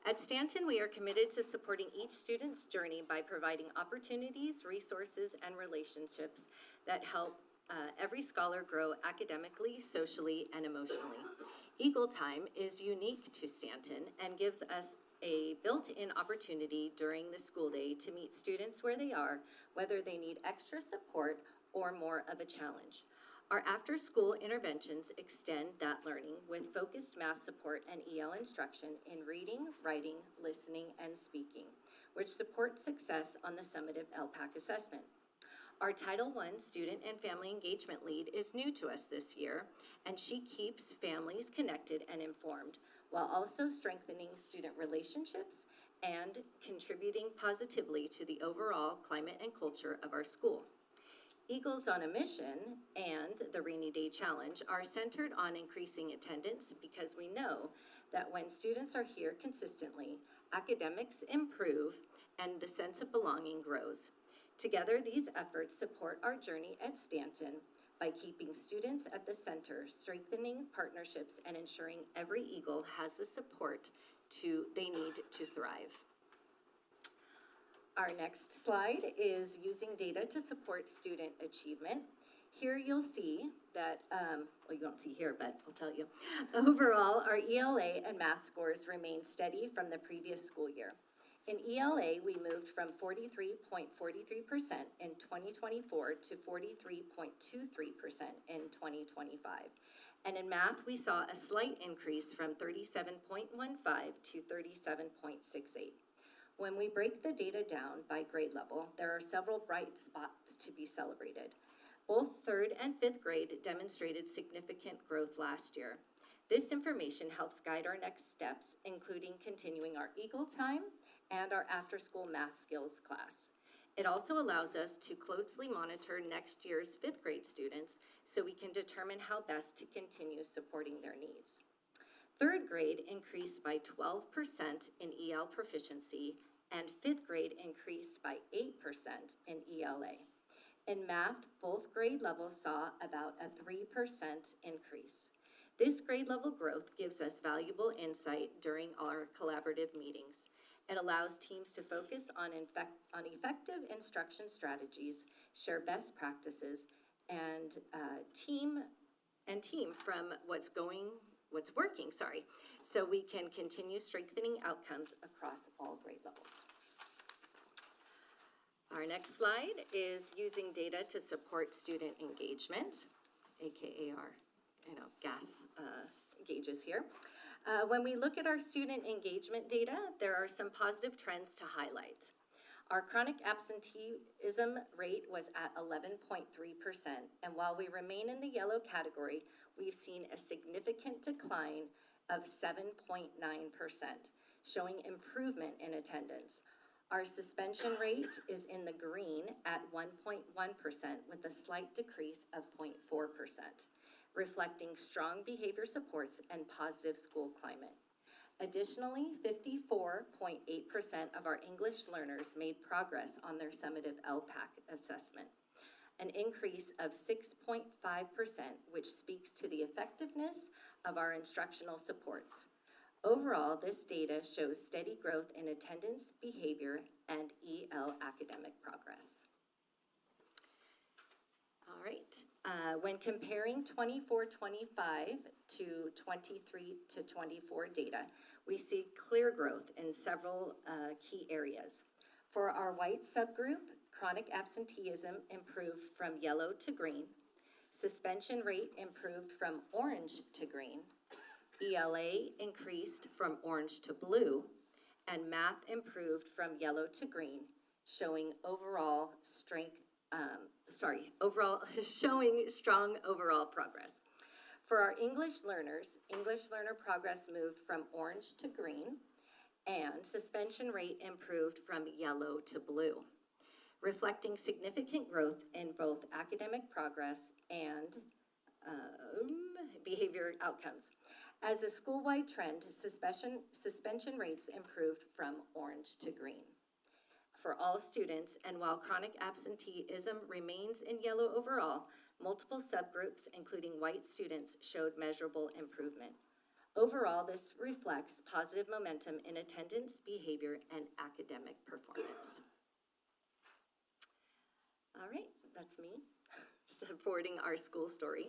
Speaker 19: At Stanton, we are committed to supporting each student's journey by providing opportunities, resources, and relationships that help every scholar grow academically, socially, and emotionally. Eagle Time is unique to Stanton and gives us a built-in opportunity during the school day to meet students where they are, whether they need extra support or more of a challenge. Our after-school interventions extend that learning with focused math support and EL instruction in reading, writing, listening, and speaking, which support success on the summative LPAC assessment. Our Title I Student and Family Engagement Lead is new to us this year, and she keeps families connected and informed, while also strengthening student relationships and contributing positively to the overall climate and culture of our school. Eagles on a Mission and the Rainy Day Challenge are centered on increasing attendance because we know that when students are here consistently, academics improve and the sense of belonging grows. Together, these efforts support our journey at Stanton by keeping students at the center, strengthening partnerships, and ensuring every Eagle has the support they need to thrive. Our next slide is using data to support student achievement. Here you'll see that, well, you won't see here, but I'll tell you. Overall, our ELA and math scores remain steady from the previous school year. In ELA, we moved from 43.43% in 2024 to 43.23% in 2025. And in math, we saw a slight increase from 37.15 to 37.68. When we break the data down by grade level, there are several bright spots to be celebrated. Both 3rd and 5th grade demonstrated significant growth last year. This information helps guide our next steps, including continuing our Eagle Time and our after-school math skills class. It also allows us to closely monitor next year's 5th grade students so we can determine how best to continue supporting their needs. 3rd grade increased by 12% in EL proficiency, and 5th grade increased by 8% in ELA. In math, both grade levels saw about a 3% increase. This grade level growth gives us valuable insight during our collaborative meetings. It allows teams to focus on effective instruction strategies, share best practices, and team from what's working, so we can continue strengthening outcomes across all grade levels. Our next slide is using data to support student engagement, AKA our gas gauges here. When we look at our student engagement data, there are some positive trends to highlight. Our chronic absenteeism rate was at 11.3%, and while we remain in the yellow category, we've seen a significant decline of 7.9%, showing improvement in attendance. Our suspension rate is in the green at 1.1%, with a slight decrease of 0.4%, reflecting strong behavior supports and positive school climate. Additionally, 54.8% of our English learners made progress on their summative LPAC assessment, an increase of 6.5%, which speaks to the effectiveness of our instructional supports. Overall, this data shows steady growth in attendance, behavior, and EL academic progress. All right, when comparing 24-25 to 23-24 data, we see clear growth in several key areas. For our white subgroup, chronic absenteeism improved from yellow to green, suspension rate improved from orange to green, ELA increased from orange to blue, and math improved from yellow to green, showing showing strong overall progress. For our English learners, English learner progress moved from orange to green, and suspension rate improved from yellow to blue, reflecting significant growth in both academic progress and behavior outcomes. As a school-wide trend, suspension rates improved from orange to green for all students, and while chronic absenteeism remains in yellow overall, multiple subgroups, including white students, showed measurable improvement. Overall, this reflects positive momentum in attendance, behavior, and academic performance. All right, that's me supporting our school story.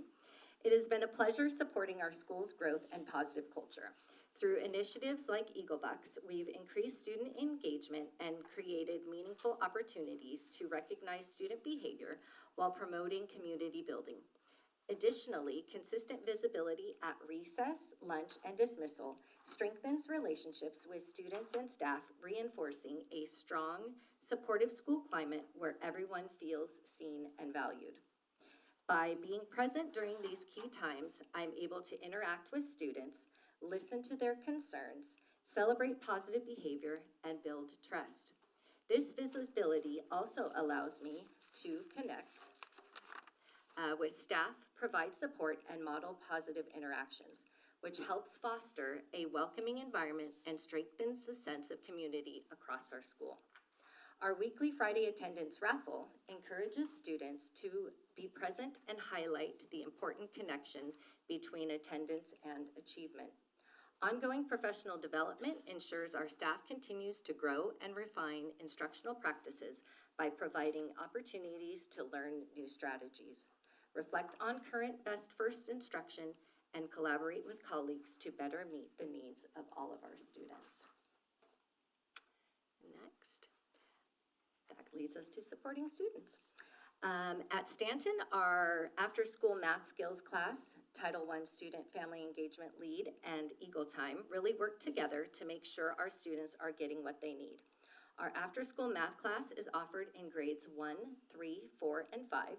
Speaker 19: It has been a pleasure supporting our school's growth and positive culture. Through initiatives like Eagle Bucks, we've increased student engagement and created meaningful opportunities to recognize student behavior while promoting community building. Additionally, consistent visibility at recess, lunch, and dismissal strengthens relationships with students and staff, reinforcing a strong, supportive school climate where everyone feels seen and valued. By being present during these key times, I'm able to interact with students, listen to their concerns, celebrate positive behavior, and build trust. This visibility also allows me to connect with staff, provide support, and model positive interactions, which helps foster a welcoming environment and strengthens the sense of community across our school. Our weekly Friday attendance raffle encourages students to be present and highlight the important connection between attendance and achievement. Ongoing professional development ensures our staff continues to grow and refine instructional practices by providing opportunities to learn new strategies, reflect on current best first instruction, and collaborate with colleagues to better meet the needs of all of our students. Next, that leads us to supporting students. At Stanton, our after-school math skills class, Title I Student Family Engagement Lead, and Eagle Time really work together to make sure our students are getting what they need. Our after-school math class is offered in grades 1, 3, 4, and 5.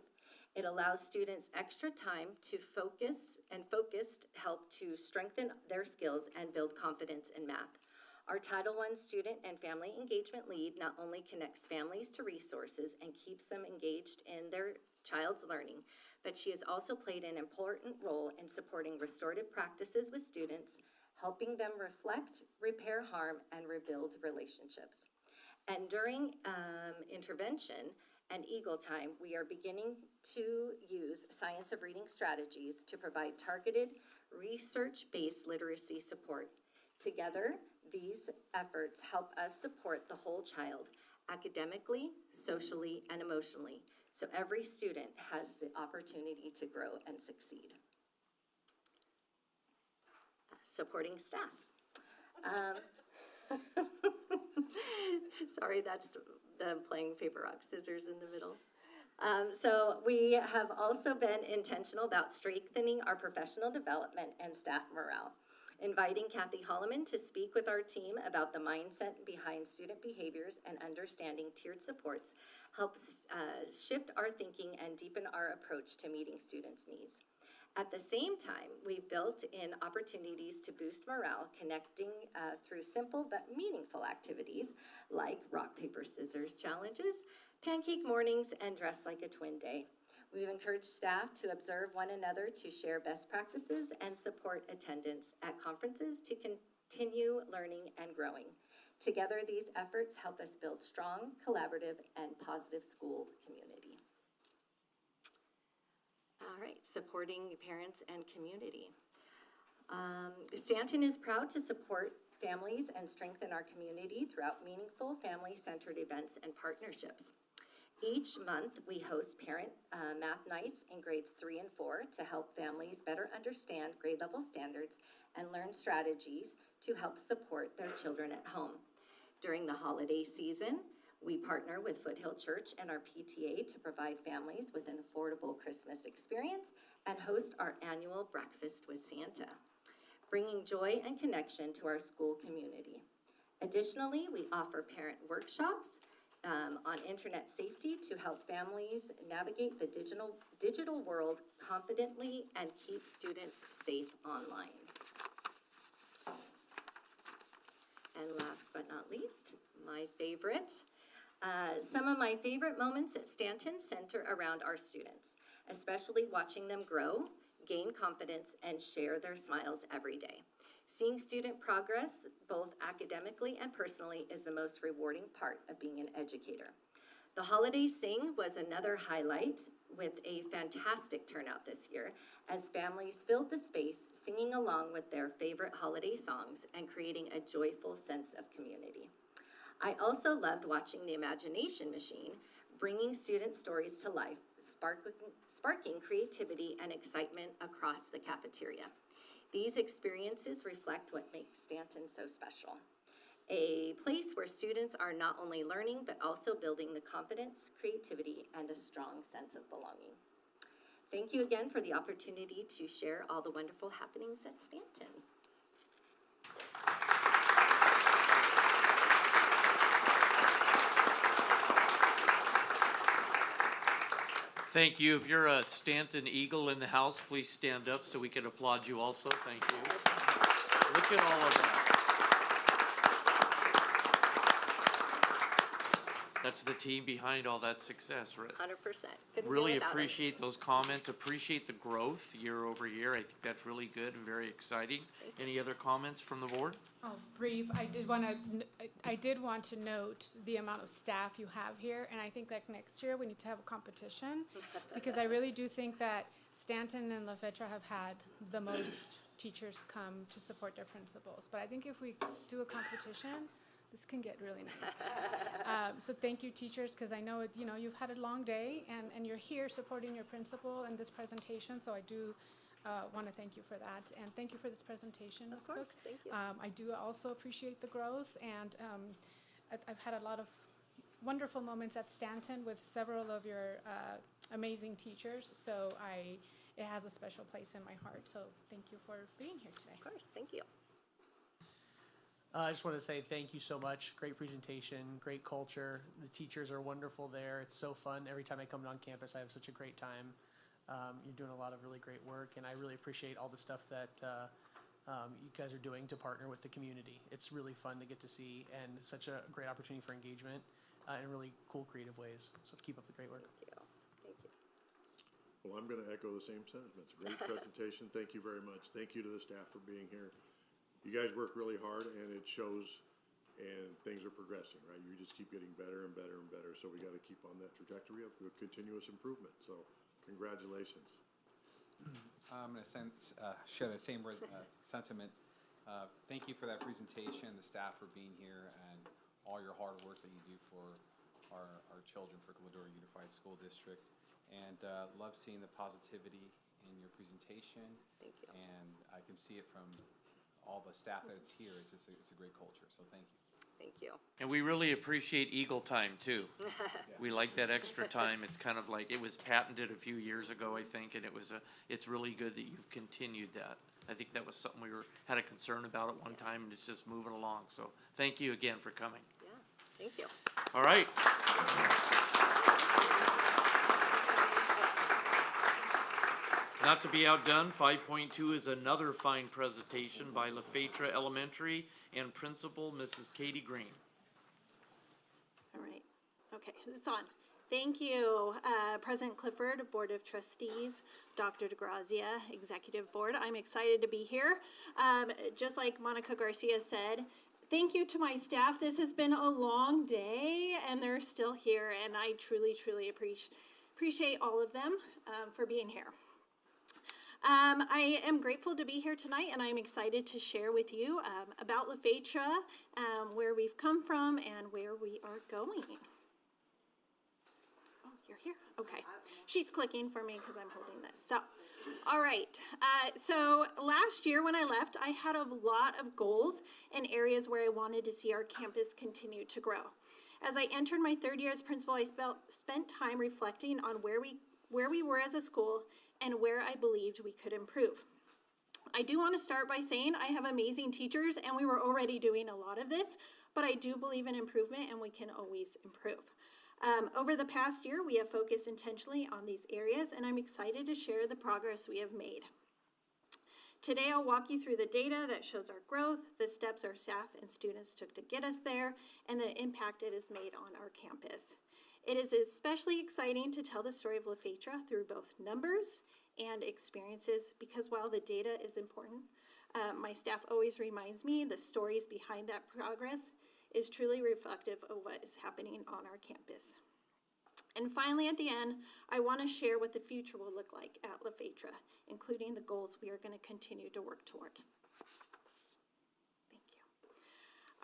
Speaker 19: It allows students extra time to focus and focused help to strengthen their skills and build confidence in math. Our Title I Student and Family Engagement Lead not only connects families to resources and keeps them engaged in their child's learning, but she has also played an important role in supporting restorative practices with students, helping them reflect, repair harm, and rebuild relationships. And during intervention and Eagle Time, we are beginning to use science of reading strategies to provide targeted, research-based literacy support. Together, these efforts help us support the whole child, academically, socially, and emotionally, so every student has the opportunity to grow and succeed. Supporting staff. Sorry, that's the playing paper, rock, scissors in the middle. So we have also been intentional about strengthening our professional development and staff morale. Inviting Kathy Holloman to speak with our team about the mindset behind student behaviors and understanding tiered supports helps shift our thinking and deepen our approach to meeting students' needs. At the same time, we've built in opportunities to boost morale, connecting through simple but meaningful activities like rock, paper, scissors challenges, pancake mornings, and dress like a twin day. We've encouraged staff to observe one another, to share best practices, and support attendance at conferences to continue learning and growing. Together, these efforts help us build strong, collaborative, and positive school community. All right, supporting parents and community. Stanton is proud to support families and strengthen our community throughout meaningful family-centered events and partnerships. Each month, we host parent math nights in grades 3 and 4 to help families better understand grade level standards and learn strategies to help support their children at home. During the holiday season, we partner with Foothill Church and our PTA to provide families with an affordable Christmas experience and host our annual Breakfast with Santa, bringing joy and connection to our school community. Additionally, we offer parent workshops on internet safety to help families navigate the digital world confidently and keep students safe online. And last but not least, my favorite. Some of my favorite moments at Stanton center around our students, especially watching them grow, gain confidence, and share their smiles every day. Seeing student progress, both academically and personally, is the most rewarding part of being an educator. The Holiday Sing was another highlight with a fantastic turnout this year as families filled the space singing along with their favorite holiday songs and creating a joyful sense of community. I also loved watching the Imagination Machine, bringing student stories to life, sparking creativity and excitement across the cafeteria. These experiences reflect what makes Stanton so special. A place where students are not only learning, but also building the confidence, creativity, and a strong sense of belonging. Thank you again for the opportunity to share all the wonderful happenings at Stanton.
Speaker 1: Thank you. If you're a Stanton Eagle in the house, please stand up so we can applaud you also. Thank you. Look at all of that. That's the team behind all that success, right?
Speaker 19: 100%. Couldn't
Speaker 1: Really
Speaker 19: do without
Speaker 1: appreciate those comments, appreciate the growth year over year. I think that's really good and very exciting. Any other comments from the board?
Speaker 12: Oh, brief. I did want to note the amount of staff you have here, and I think like next year we need to have a competition because I really do think that Stanton and La Fetra have had the most teachers come to support their principals. But I think if we do a competition, this can get really nice. So thank you, teachers, because I know you've had a long day, and you're here supporting your principal in this presentation. So I do want to thank you for that, and thank you for this presentation, Ms. Cook.
Speaker 19: Thank you.
Speaker 12: I do also appreciate the growth, and I've had a lot of wonderful moments at Stanton with several of your amazing teachers. So it has a special place in my heart. So thank you for being here today.
Speaker 19: Of course, thank you.
Speaker 17: I just want to say thank you so much. Great presentation, great culture. The teachers are wonderful there. It's so fun. Every time I come on campus, I have such a great time. You're doing a lot of really great work, and I really appreciate all the stuff that you guys are doing to partner with the community. It's really fun to get to see, and such a great opportunity for engagement in really cool, creative ways. So keep up the great work.
Speaker 19: Thank you. Thank you.
Speaker 11: Well, I'm going to echo the same sentiments. Great presentation. Thank you very much. Thank you to the staff for being here. You guys work really hard, and it shows, and things are progressing, right? You just keep getting better and better and better, so we got to keep on that trajectory of continuous improvement. So congratulations.
Speaker 16: I'm going to share the same sentiment. Thank you for that presentation, the staff for being here, and all your hard work that you do for our children, for Glendora Unified School District. And love seeing the positivity in your presentation.
Speaker 19: Thank you.
Speaker 16: And I can see it from all the staff that's here. It's a great culture, so thank you.
Speaker 19: Thank you.
Speaker 1: And we really appreciate Eagle Time too. We like that extra time. It's kind of like, it was patented a few years ago, I think, and it's really good that you've continued that. I think that was something had a concern about at one time, and it's just moving along. So thank you again for coming.
Speaker 19: Yeah, thank you.
Speaker 1: All right. Not to be outdone, 5.2 is another fine presentation by LaFetra Elementary and Principal Mrs. Katie Green.
Speaker 10: All right, okay, it's on. Thank you, President Clifford, Board of Trustees, Dr. DeGrazia, Executive Board. I'm excited to be here. Just like Monica Garcia said, thank you to my staff. This has been a long day, and they're still here, and I truly, truly appreciate all of them for being here. I am grateful to be here tonight, and I'm excited to share with you about LaFetra, where we've come from, and where we are going. Oh, you're here? Okay. She's clicking for me because I'm holding this. So, all right. So last year when I left, I had a lot of goals and areas where I wanted to see our campus continue to grow. As I entered my third year as principal, I spent time reflecting on where we were as a school and where I believed we could improve. I do want to start by saying I have amazing teachers, and we were already doing a lot of this, but I do believe in improvement, and we can always improve. Over the past year, we have focused intentionally on these areas, and I'm excited to share the progress we have made. Today, I'll walk you through the data that shows our growth, the steps our staff and students took to get us there, and the impact it has made on our campus. It is especially exciting to tell the story of LaFetra through both numbers and experiences, because while the data is important, my staff always reminds me the stories behind that progress is truly reflective of what is happening on our campus. And finally, at the end, I want to share what the future will look like at LaFetra, including the goals we are going to continue to work toward.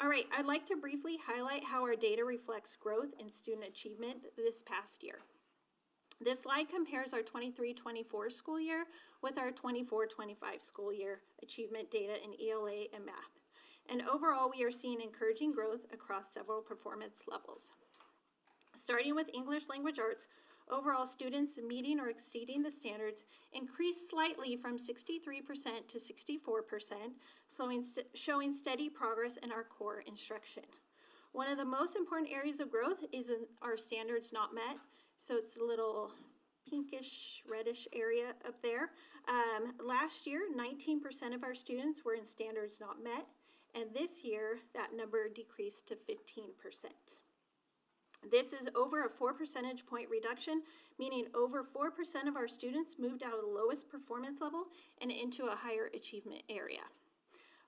Speaker 10: All right, I'd like to briefly highlight how our data reflects growth in student achievement this past year. This slide compares our 23-24 school year with our 24-25 school year achievement data in ELA and math. And overall, we are seeing encouraging growth across several performance levels. Starting with English Language Arts, overall students meeting or exceeding the standards increased slightly from 63% to 64%, showing steady progress in our core instruction. One of the most important areas of growth is in our standards not met, so it's a little pinkish, reddish area up there. Last year, 19% of our students were in standards not met, and this year, that number decreased to 15%. This is over a 4 percentage point reduction, meaning over 4% of our students moved out of the lowest performance level and into a higher achievement area.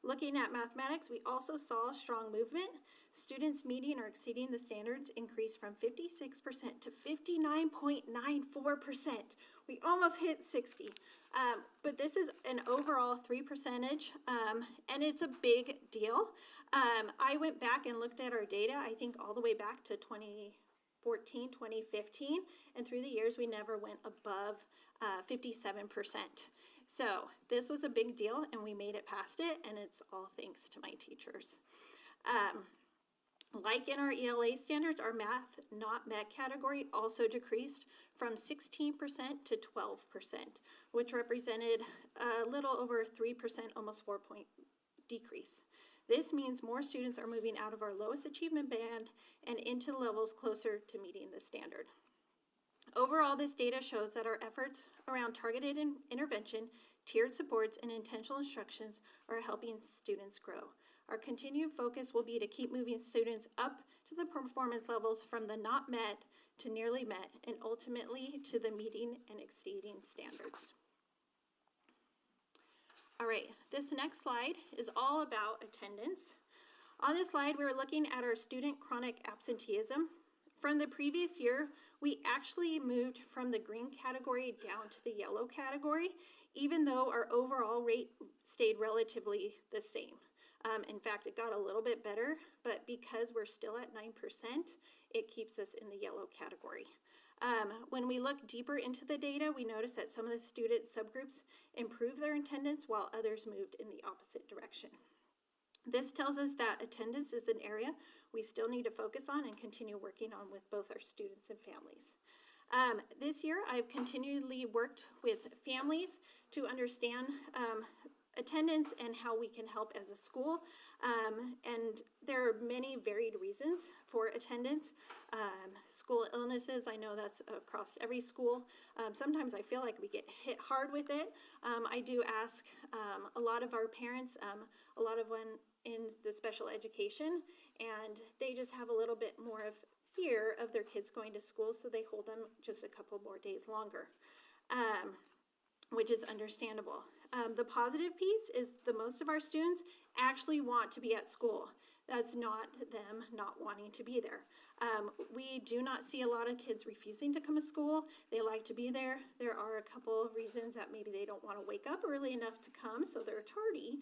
Speaker 10: Looking at mathematics, we also saw a strong movement. Students meeting or exceeding the standards increased from 56% to 59.94%. We almost hit 60. But this is an overall 3%, and it's a big deal. I went back and looked at our data, I think all the way back to 2014, 2015, and through the years we never went above 57%. So this was a big deal, and we made it past it, and it's all thanks to my teachers. Like in our ELA standards, our math not met category also decreased from 16% to 12%, which represented a little over 3%, almost 4-point decrease. This means more students are moving out of our lowest achievement band and into levels closer to meeting the standard. Overall, this data shows that our efforts around targeted intervention, tiered supports, and intentional instructions are helping students grow. Our continued focus will be to keep moving students up to the performance levels from the not met to nearly met, and ultimately to the meeting and exceeding standards. All right, this next slide is all about attendance. On this slide, we're looking at our student chronic absenteeism. From the previous year, we actually moved from the green category down to the yellow category, even though our overall rate stayed relatively the same. In fact, it got a little bit better, but because we're still at 9%, it keeps us in the yellow category. When we look deeper into the data, we notice that some of the student subgroups improved their attendance while others moved in the opposite direction. This tells us that attendance is an area we still need to focus on and continue working on with both our students and families. This year, I've continually worked with families to understand attendance and how we can help as a school. And there are many varied reasons for attendance. School illnesses, I know that's across every school. Sometimes I feel like we get hit hard with it. I do ask a lot of our parents, a lot of one in the special education, and they just have a little bit more of fear of their kids going to school, so they hold them just a couple more days longer, which is understandable. The positive piece is the most of our students actually want to be at school. That's not them not wanting to be there. We do not see a lot of kids refusing to come to school. They like to be there. There are a couple of reasons that maybe they don't want to wake up early enough to come, so they're tardy,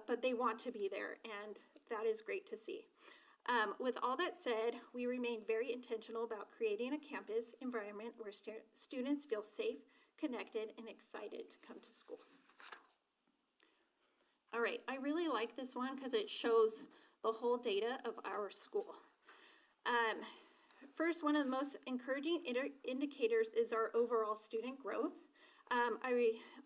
Speaker 10: but they want to be there, and that is great to see. With all that said, we remain very intentional about creating a campus environment where students feel safe, connected, and excited to come to school. All right, I really like this one because it shows the whole data of our school. First, one of the most encouraging indicators is our overall student growth.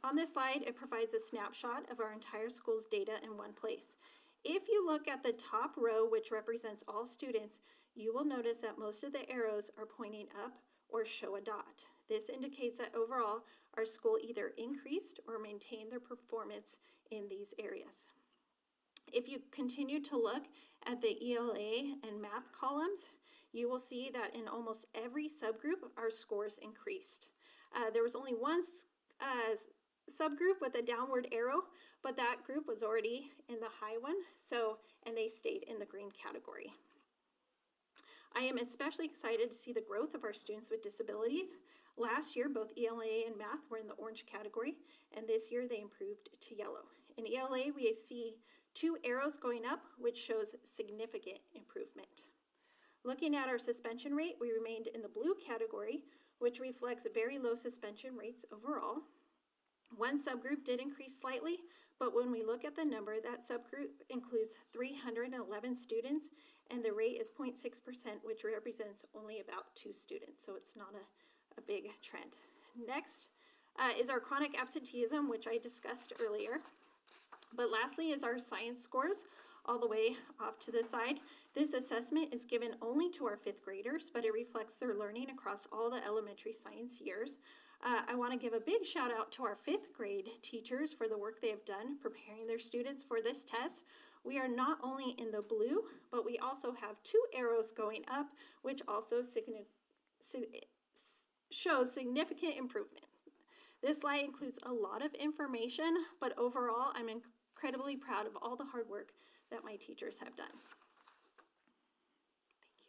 Speaker 10: On this slide, it provides a snapshot of our entire school's data in one place. If you look at the top row, which represents all students, you will notice that most of the arrows are pointing up or show a dot. This indicates that overall, our school either increased or maintained their performance in these areas. If you continue to look at the ELA and math columns, you will see that in almost every subgroup, our scores increased. There was only one subgroup with a downward arrow, but that group was already in the high one, and they stayed in the green category. I am especially excited to see the growth of our students with disabilities. Last year, both ELA and math were in the orange category, and this year they improved to yellow. In ELA, we see 2 arrows going up, which shows significant improvement. Looking at our suspension rate, we remained in the blue category, which reflects very low suspension rates overall. One subgroup did increase slightly, but when we look at the number, that subgroup includes 311 students, and the rate is 0.6%, which represents only about 2 students, so it's not a big trend. Next is our chronic absenteeism, which I discussed earlier. But lastly is our science scores, all the way off to the side. This assessment is given only to our 5th graders, but it reflects their learning across all the elementary science years. I want to give a big shout out to our 5th grade teachers for the work they have done preparing their students for this test. We are not only in the blue, but we also have 2 arrows going up, which also shows significant improvement. This slide includes a lot of information, but overall, I'm incredibly proud of all the hard work that my teachers have done. Thank you.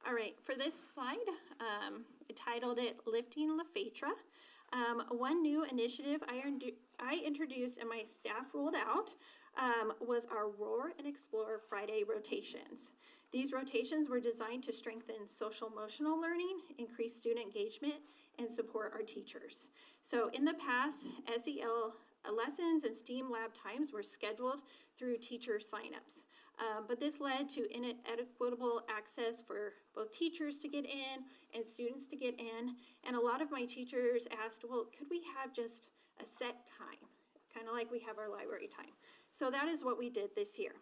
Speaker 10: All right, for this slide, I titled it Lifting LaFetra. One new initiative I introduced and my staff rolled out was our Roar and Explore Friday rotations. These rotations were designed to strengthen social-emotional learning, increase student engagement, and support our teachers. So in the past, SEL lessons and STEAM lab times were scheduled through teacher signups. But this led to inequitable access for both teachers to get in and students to get in. And a lot of my teachers asked, well, could we have just a set time? Kind of like we have our library time. So that is what we did this year.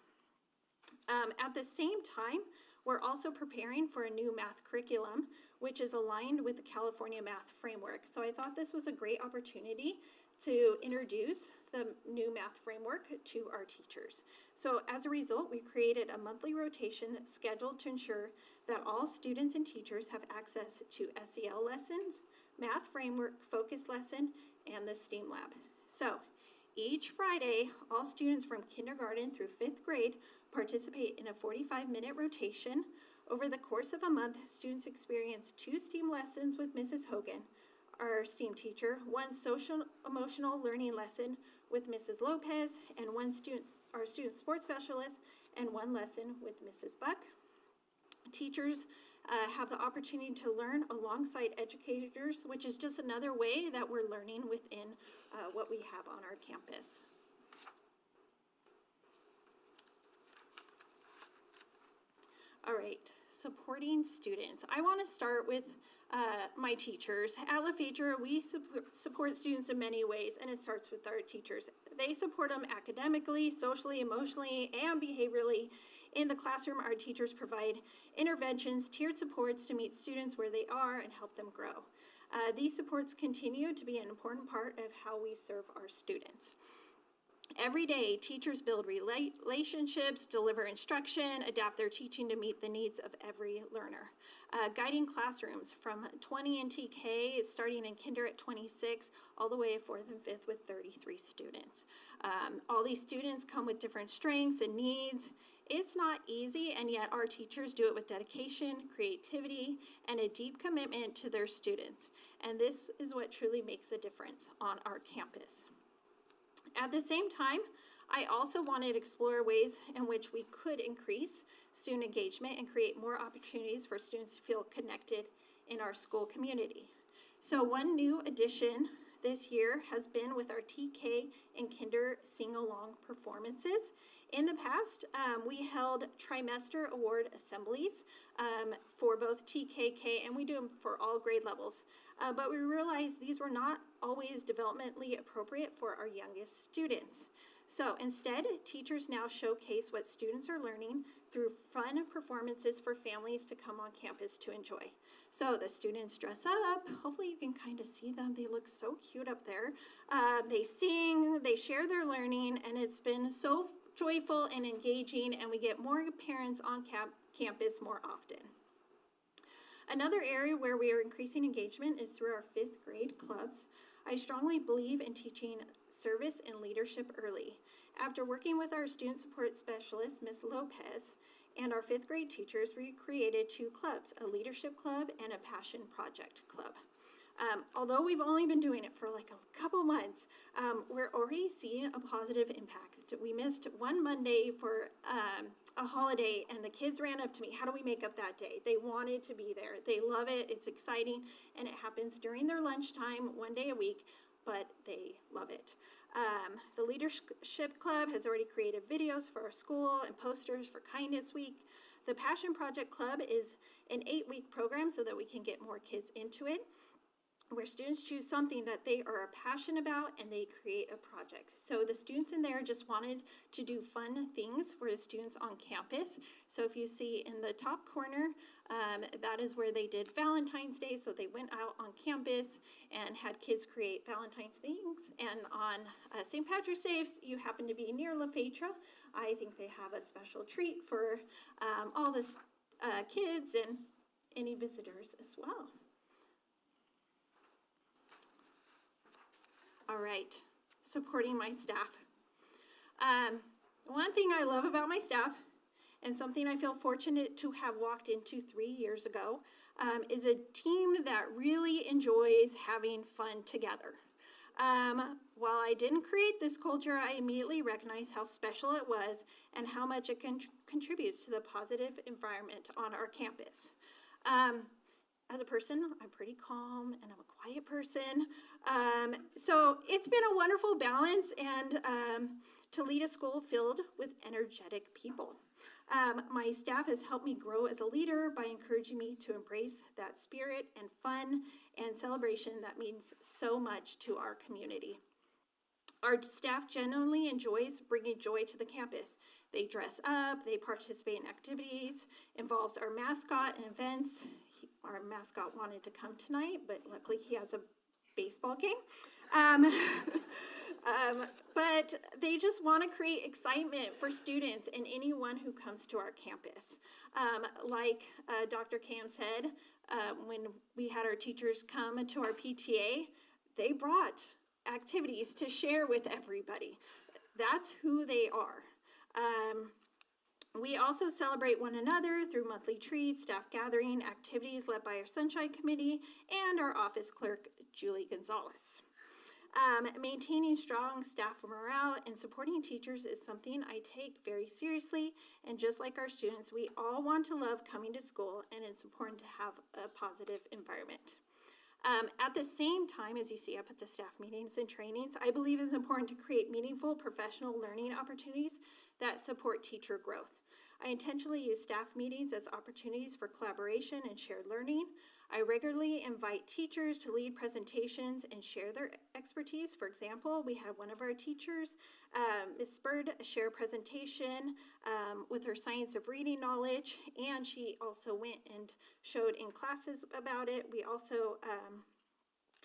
Speaker 10: At the same time, we're also preparing for a new math curriculum, which is aligned with the California Math Framework. So I thought this was a great opportunity to introduce the new math framework to our teachers. So as a result, we created a monthly rotation scheduled to ensure that all students and teachers have access to SEL lessons, math framework focus lesson, and the STEAM lab. So each Friday, all students from kindergarten through 5th grade participate in a 45-minute rotation. Over the course of a month, students experience 2 STEAM lessons with Mrs. Hogan, our STEAM teacher, 1 social-emotional learning lesson with Mrs. Lopez, and our student sports specialist, and 1 lesson with Mrs. Buck. Teachers have the opportunity to learn alongside educators, which is just another way that we're learning within what we have on our campus. All right, supporting students. I want to start with my teachers. At La Phaedra, we support students in many ways, and it starts with our teachers. They support them academically, socially, emotionally, and behaviorally. In the classroom, our teachers provide interventions, tiered supports to meet students where they are and help them grow. These supports continue to be an important part of how we serve our students. Every day, teachers build relationships, deliver instruction, adapt their teaching to meet the needs of every learner. Guiding classrooms from 20 in TK, starting in kinder at 26, all the way 4th and 5th with 33 students. All these students come with different strengths and needs. It's not easy, and yet our teachers do it with dedication, creativity, and a deep commitment to their students. And this is what truly makes a difference on our campus. At the same time, I also wanted to explore ways in which we could increase student engagement and create more opportunities for students to feel connected in our school community. So one new addition this year has been with our TK and Kinder sing-along performances. In the past, we held trimester award assemblies for both TKK, and we do them for all grade levels. But we realized these were not always developmentally appropriate for our youngest students. So instead, teachers now showcase what students are learning through fun performances for families to come on campus to enjoy. So the students dress up. Hopefully you can kind of see them. They look so cute up there. They sing, they share their learning, and it's been so joyful and engaging, and we get more parents on campus more often. Another area where we are increasing engagement is through our 5th grade clubs. I strongly believe in teaching service and leadership early. After working with our student support specialist, Ms. Lopez, and our 5th grade teachers, we created 2 clubs, a leadership club and a passion project club. Although we've only been doing it for like a couple months, we're already seeing a positive impact. We missed one Monday for a holiday, and the kids ran up to me, how do we make up that day? They wanted to be there. They love it. It's exciting, and it happens during their lunchtime, one day a week, but they love it. The Leadership Club has already created videos for our school and posters for Kindness Week. The Passion Project Club is an 8-week program so that we can get more kids into it, where students choose something that they are passionate about and they create a project. So the students in there just wanted to do fun things for the students on campus. So if you see in the top corner, that is where they did Valentine's Day. So they went out on campus and had kids create Valentine's things. And on St. Patrick's Day, if you happen to be near La Phaedra, I think they have a special treat for all the kids and any visitors as well. All right, supporting my staff. One thing I love about my staff, and something I feel fortunate to have walked into 3 years ago, is a team that really enjoys having fun together. While I didn't create this culture, I immediately recognized how special it was and how much it contributes to the positive environment on our campus. As a person, I'm pretty calm and I'm a quiet person. So it's been a wonderful balance and to lead a school filled with energetic people. My staff has helped me grow as a leader by encouraging me to embrace that spirit and fun and celebration that means so much to our community. Our staff genuinely enjoys bringing joy to the campus. They dress up, they participate in activities, involves our mascot in events. Our mascot wanted to come tonight, but luckily he has a baseball game. But they just want to create excitement for students and anyone who comes to our campus. Like Dr. Cam said, when we had our teachers come to our PTA, they brought activities to share with everybody. That's who they are. We also celebrate one another through monthly treats, staff gathering, activities led by our Sunshine Committee, and our office clerk, Julie Gonzalez. Maintaining strong staff morale and supporting teachers is something I take very seriously, and just like our students, we all want to love coming to school, and it's important to have a positive environment. At the same time, as you see up at the staff meetings and trainings, I believe it's important to create meaningful professional learning opportunities that support teacher growth. I intentionally use staff meetings as opportunities for collaboration and shared learning. I regularly invite teachers to lead presentations and share their expertise. For example, we had one of our teachers, Ms. Bird, share a presentation with her science of reading knowledge, and she also went and showed in classes about it. We also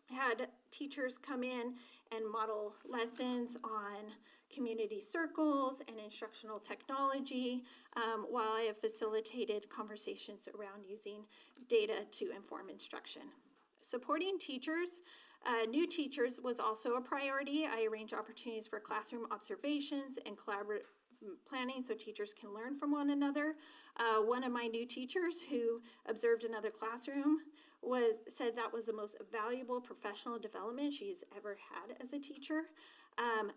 Speaker 10: had teachers come in and model lessons on community circles and instructional technology, while I have facilitated conversations around using data to inform instruction. Supporting teachers, new teachers was also a priority. I arrange opportunities for classroom observations and collaborative planning so teachers can learn from one another. One of my new teachers who observed another classroom said that was the most valuable professional development she's ever had as a teacher.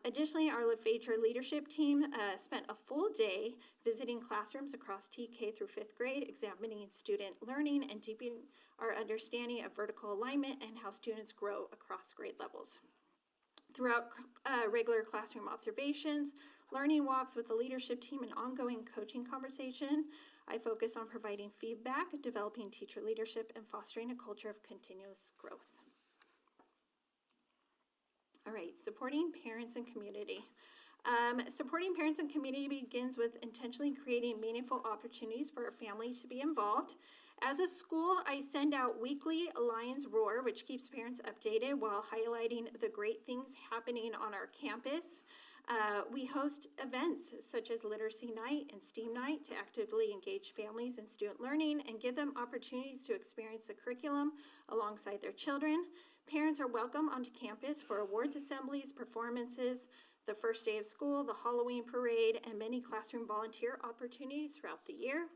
Speaker 10: Additionally, our LaFeature leadership team spent a full day visiting classrooms across TK through 5th grade, examining student learning and deepening our understanding of vertical alignment and how students grow across grade levels. Throughout regular classroom observations, learning walks with the leadership team, and ongoing coaching conversation, I focus on providing feedback, developing teacher leadership, and fostering a culture of continuous growth. All right, supporting parents and community. Supporting parents and community begins with intentionally creating meaningful opportunities for our family to be involved. As a school, I send out weekly Lions Roar, which keeps parents updated while highlighting the great things happening on our campus. We host events such as Literacy Night and STEAM Night to actively engage families in student learning and give them opportunities to experience the curriculum alongside their children. Parents are welcome onto campus for awards assemblies, performances, the first day of school, the Halloween parade, and many classroom volunteer opportunities throughout the year.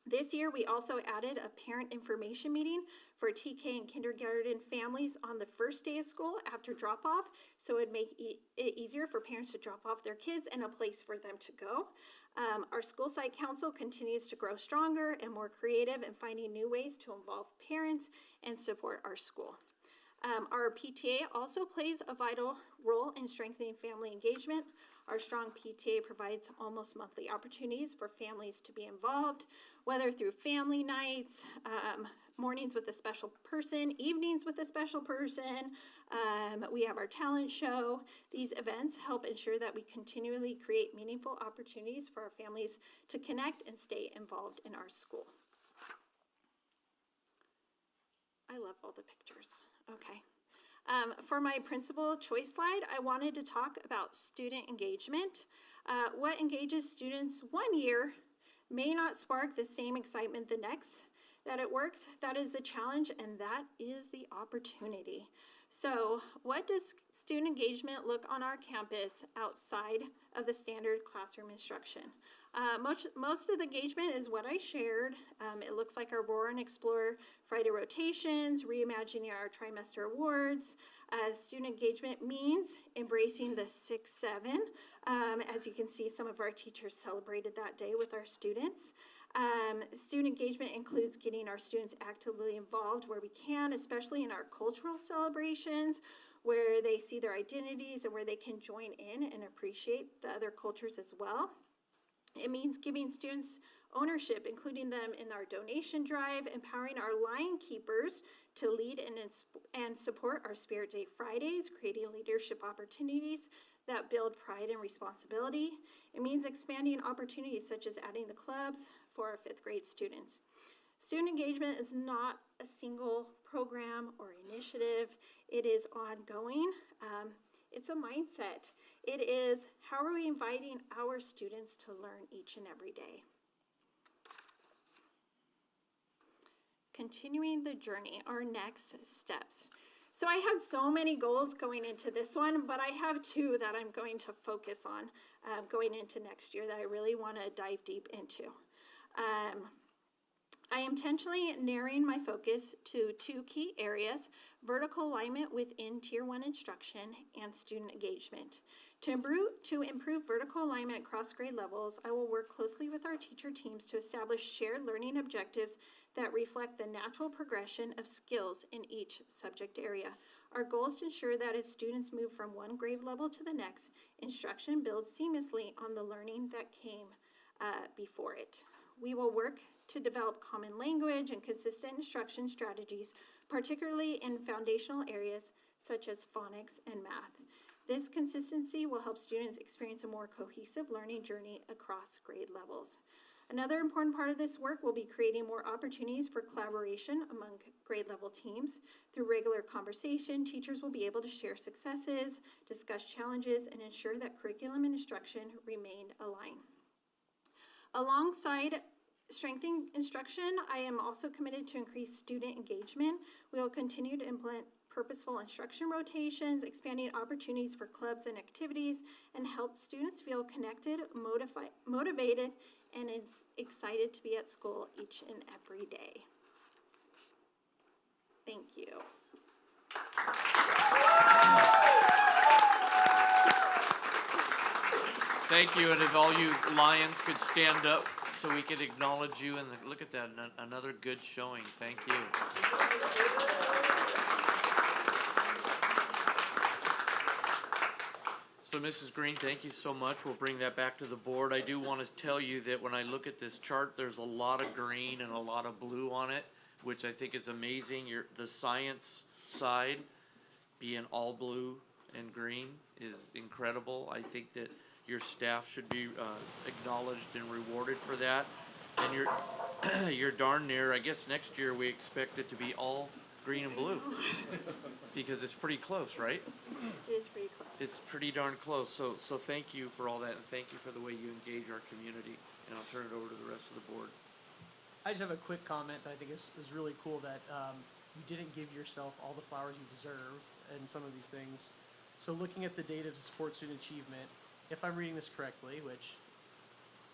Speaker 10: This year, we also added a parent information meeting for TK and kindergarten families on the first day of school after drop-off, so it'd make it easier for parents to drop off their kids and a place for them to go. Our school site council continues to grow stronger and more creative in finding new ways to involve parents and support our school. Our PTA also plays a vital role in strengthening family engagement. Our strong PTA provides almost monthly opportunities for families to be involved, whether through family nights, mornings with a special person, evenings with a special person. We have our talent show. These events help ensure that we continually create meaningful opportunities for our families to connect and stay involved in our school. I love all the pictures. Okay. For my principal choice slide, I wanted to talk about student engagement. What engages students one year may not spark the same excitement the next that it works. That is the challenge, and that is the opportunity. So what does student engagement look on our campus outside of the standard classroom instruction? Most of the engagement is what I shared. It looks like our Roar and Explore Friday rotations, reimagining our trimester awards. Student engagement means embracing the 6-7. As you can see, some of our teachers celebrated that day with our students. Student engagement includes getting our students actively involved where we can, especially in our cultural celebrations, where they see their identities and where they can join in and appreciate the other cultures as well. It means giving students ownership, including them in our donation drive, empowering our line keepers to lead and support our Spirit Day Fridays, creating leadership opportunities that build pride and responsibility. It means expanding opportunities such as adding the clubs for our 5th grade students. Student engagement is not a single program or initiative. It is ongoing. It's a mindset. It is, how are we inviting our students to learn each and every day? Continuing the journey, our next steps. So I had so many goals going into this one, but I have 2 that I'm going to focus on going into next year that I really want to dive deep into. I am intentionally narrowing my focus to 2 key areas: vertical alignment within Tier 1 instruction and student engagement. To improve vertical alignment across grade levels, I will work closely with our teacher teams to establish shared learning objectives that reflect the natural progression of skills in each subject area. Our goal is to ensure that as students move from one grade level to the next, instruction builds seamlessly on the learning that came before it. We will work to develop common language and consistent instruction strategies, particularly in foundational areas such as phonics and math. This consistency will help students experience a more cohesive learning journey across grade levels. Another important part of this work will be creating more opportunities for collaboration among grade level teams. Through regular conversation, teachers will be able to share successes, discuss challenges, and ensure that curriculum and instruction remain aligned. Alongside strengthening instruction, I am also committed to increase student engagement. We will continue to implement purposeful instruction rotations, expanding opportunities for clubs and activities, and help students feel connected, motivated, and excited to be at school each and every day. Thank you.
Speaker 1: Thank you, and if all you Lions could stand up so we could acknowledge you, and look at that, another good showing. Thank you. So Mrs. Green, thank you so much. We'll bring that back to the board. I do want to tell you that when I look at this chart, there's a lot of green and a lot of blue on it, which I think is amazing. The science side being all blue and green is incredible. I think that your staff should be acknowledged and rewarded for that. And you're darn near, I guess next year we expect it to be all green and blue because it's pretty close, right?
Speaker 10: It is pretty close.
Speaker 1: It's pretty darn close. So thank you for all that, and thank you for the way you engage our community. And I'll turn it over to the rest of the board.
Speaker 17: I just have a quick comment that I think is really cool that you didn't give yourself all the flowers you deserve in some of these things. So looking at the data to support student achievement, if I'm reading this correctly, which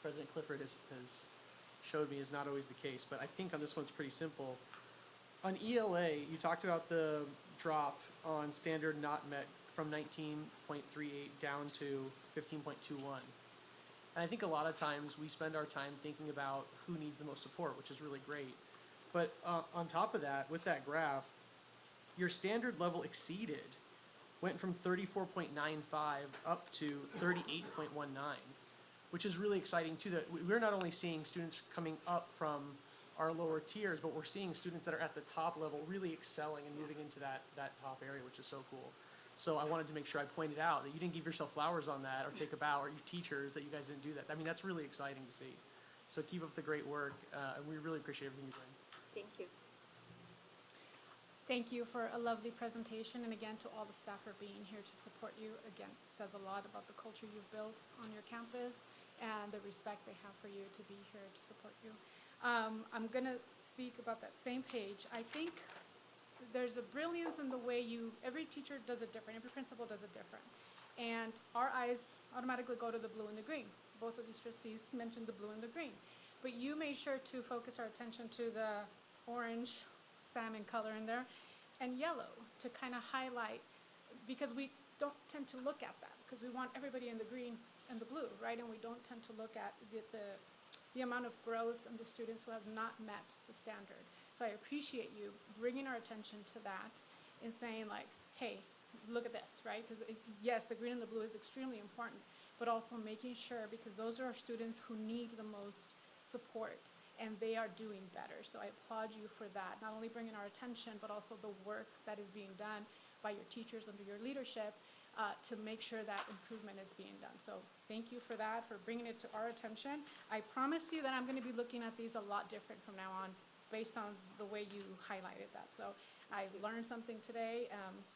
Speaker 17: President Clifford has showed me is not always the case, but I think on this one's pretty simple. On ELA, you talked about the drop on standard not met from 19.38 down to 15.21. And I think a lot of times we spend our time thinking about who needs the most support, which is really great. But on top of that, with that graph, your standard level exceeded, went from 34.95 up to 38.19, which is really exciting too, that we're not only seeing students coming up from our lower tiers, but we're seeing students that are at the top level really excelling and moving into that top area, which is so cool. So I wanted to make sure I pointed out that you didn't give yourself flowers on that or take a bow, or your teachers that you guys didn't do that. I mean, that's really exciting to see. So keep up the great work, and we really appreciate everything you're doing.
Speaker 10: Thank you.
Speaker 12: Thank you for a lovely presentation, and again to all the staff for being here to support you. Again, it says a lot about the culture you've built on your campus and the respect they have for you to be here to support you. I'm gonna speak about that same page. I think there's a brilliance in the way every teacher does it different, every principal does it different. And our eyes automatically go to the blue and the green. Both of these trustees mentioned the blue and the green. But you made sure to focus our attention to the orange, salmon color in there, and yellow to kind of highlight, because we don't tend to look at that, because we want everybody in the green and the blue, right? And we don't tend to look at the amount of growth and the students who have not met the standard. So I appreciate you bringing our attention to that and saying like, hey, look at this, right? Because yes, the green and the blue is extremely important, but also making sure, because those are our students who need the most support, and they are doing better. So I applaud you for that, not only bringing our attention, but also the work that is being done by your teachers under your leadership to make sure that improvement is being done. So thank you for that, for bringing it to our attention. I promise you that I'm going to be looking at these a lot different from now on based on the way you highlighted that. So I learned something today.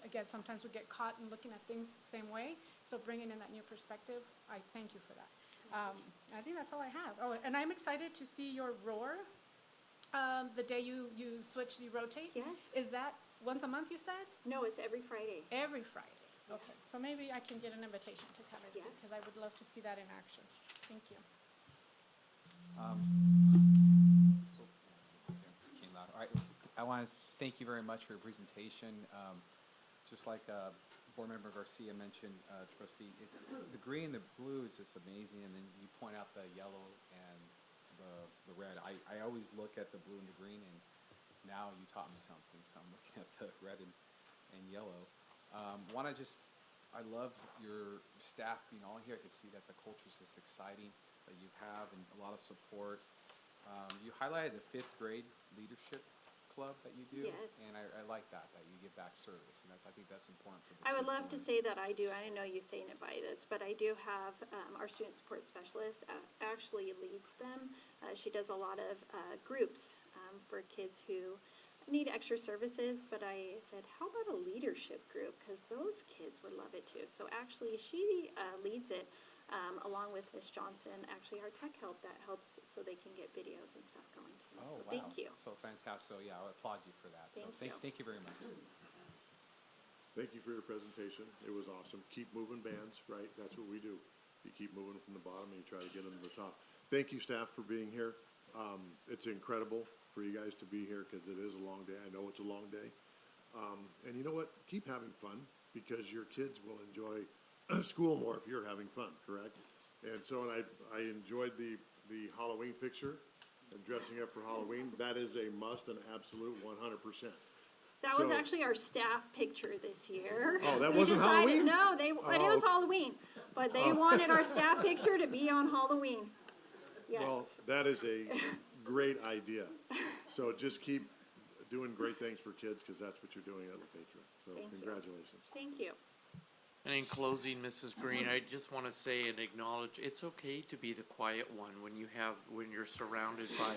Speaker 12: Again, sometimes we get caught in looking at things the same way. So bringing in that new perspective, I thank you for that. I think that's all I have. Oh, and I'm excited to see your roar the day you switch, you rotate.
Speaker 10: Yes.
Speaker 12: Is that once a month, you said?
Speaker 10: No, it's every Friday.
Speaker 12: Every Friday. Okay, so maybe I can get an invitation to come and see,
Speaker 10: Yes.
Speaker 12: because I would love to see that in action. Thank you.
Speaker 16: Came loud. All right, I want to thank you very much for your presentation. Just like Board Member Garcia mentioned, Trustee, the green and the blue is just amazing, and then you point out the yellow and the red. I always look at the blue and the green, and now you taught me something, so I'm looking at the red and yellow. I love your staff being all here. I can see that the culture is just exciting. that you have and a lot of support. You highlighted the 5th grade leadership club that you do.
Speaker 10: Yes.
Speaker 16: And I like that you give back service, and I think that's important for the
Speaker 10: I would
Speaker 16: kids
Speaker 10: love to
Speaker 16: learn.
Speaker 10: say that I do. I know you saying it by this, but I do have our student support specialist actually leads them. She does a lot of groups for kids who need extra services, but I said, how about a leadership group? Because those kids would love it too. So actually, she leads it along with Miss Johnson, actually our tech help that helps so they can get videos and stuff going too.
Speaker 16: Oh,
Speaker 10: So
Speaker 16: wow.
Speaker 10: thank you.
Speaker 16: So fantastic. So, yeah, I applaud you for that. So
Speaker 10: Thank you.
Speaker 16: thank you very much.
Speaker 11: Thank you for your presentation. It was awesome. Keep moving bands, right? That's what we do. You keep moving from the bottom and you try to get them to the top. Thank you, staff, for being here. It's incredible for you guys to be here because it is a long day. I know it's a long day. And you know what? Keep having fun because your kids will enjoy school more if you're having fun, correct? And so, I enjoyed the Halloween picture and dressing up for Halloween. That is a must and absolute 100%.
Speaker 10: That was
Speaker 11: So-
Speaker 10: actually our staff picture this year.
Speaker 11: Oh, that
Speaker 10: They
Speaker 11: wasn't
Speaker 10: decided-
Speaker 11: Halloween?
Speaker 10: No, but it
Speaker 11: Oh,
Speaker 10: was
Speaker 11: okay.
Speaker 10: Halloween, but they
Speaker 11: Oh.
Speaker 10: wanted our staff picture to be on Halloween.
Speaker 11: Well,
Speaker 10: Yes,
Speaker 11: that is a great idea. So just keep doing great things for kids because that's what you're doing at La Fetra. So
Speaker 10: Thank you.
Speaker 11: congratulations.
Speaker 10: thank you.
Speaker 1: And in closing, Mrs. Green, I just want to say and acknowledge, it's okay to be the quiet one when you're surrounded by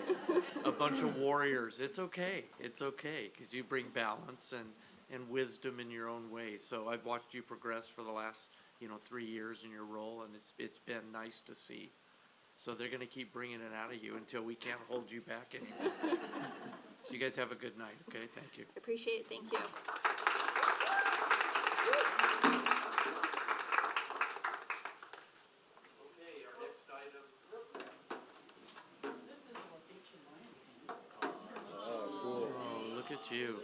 Speaker 1: a bunch of warriors. It's okay, because you bring balance and wisdom in your own way. So I've watched you progress for the last, 3 years in your role, and it's been nice to see. So they're gonna keep bringing it out of you until we can't hold you back anymore. So you guys have a good night, okay? Thank you.
Speaker 10: Appreciate it, thank you.
Speaker 1: Okay, our next item.
Speaker 11: Oh, cool.
Speaker 1: Oh, look at you.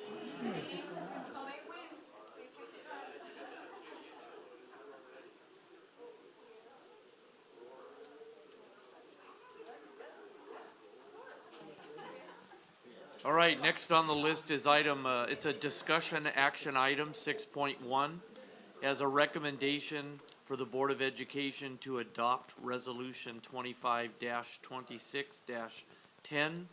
Speaker 1: All right, next on the list is it's a discussion action item, 6.1, as a recommendation for the Board of Education to adopt Resolution 25-26-10,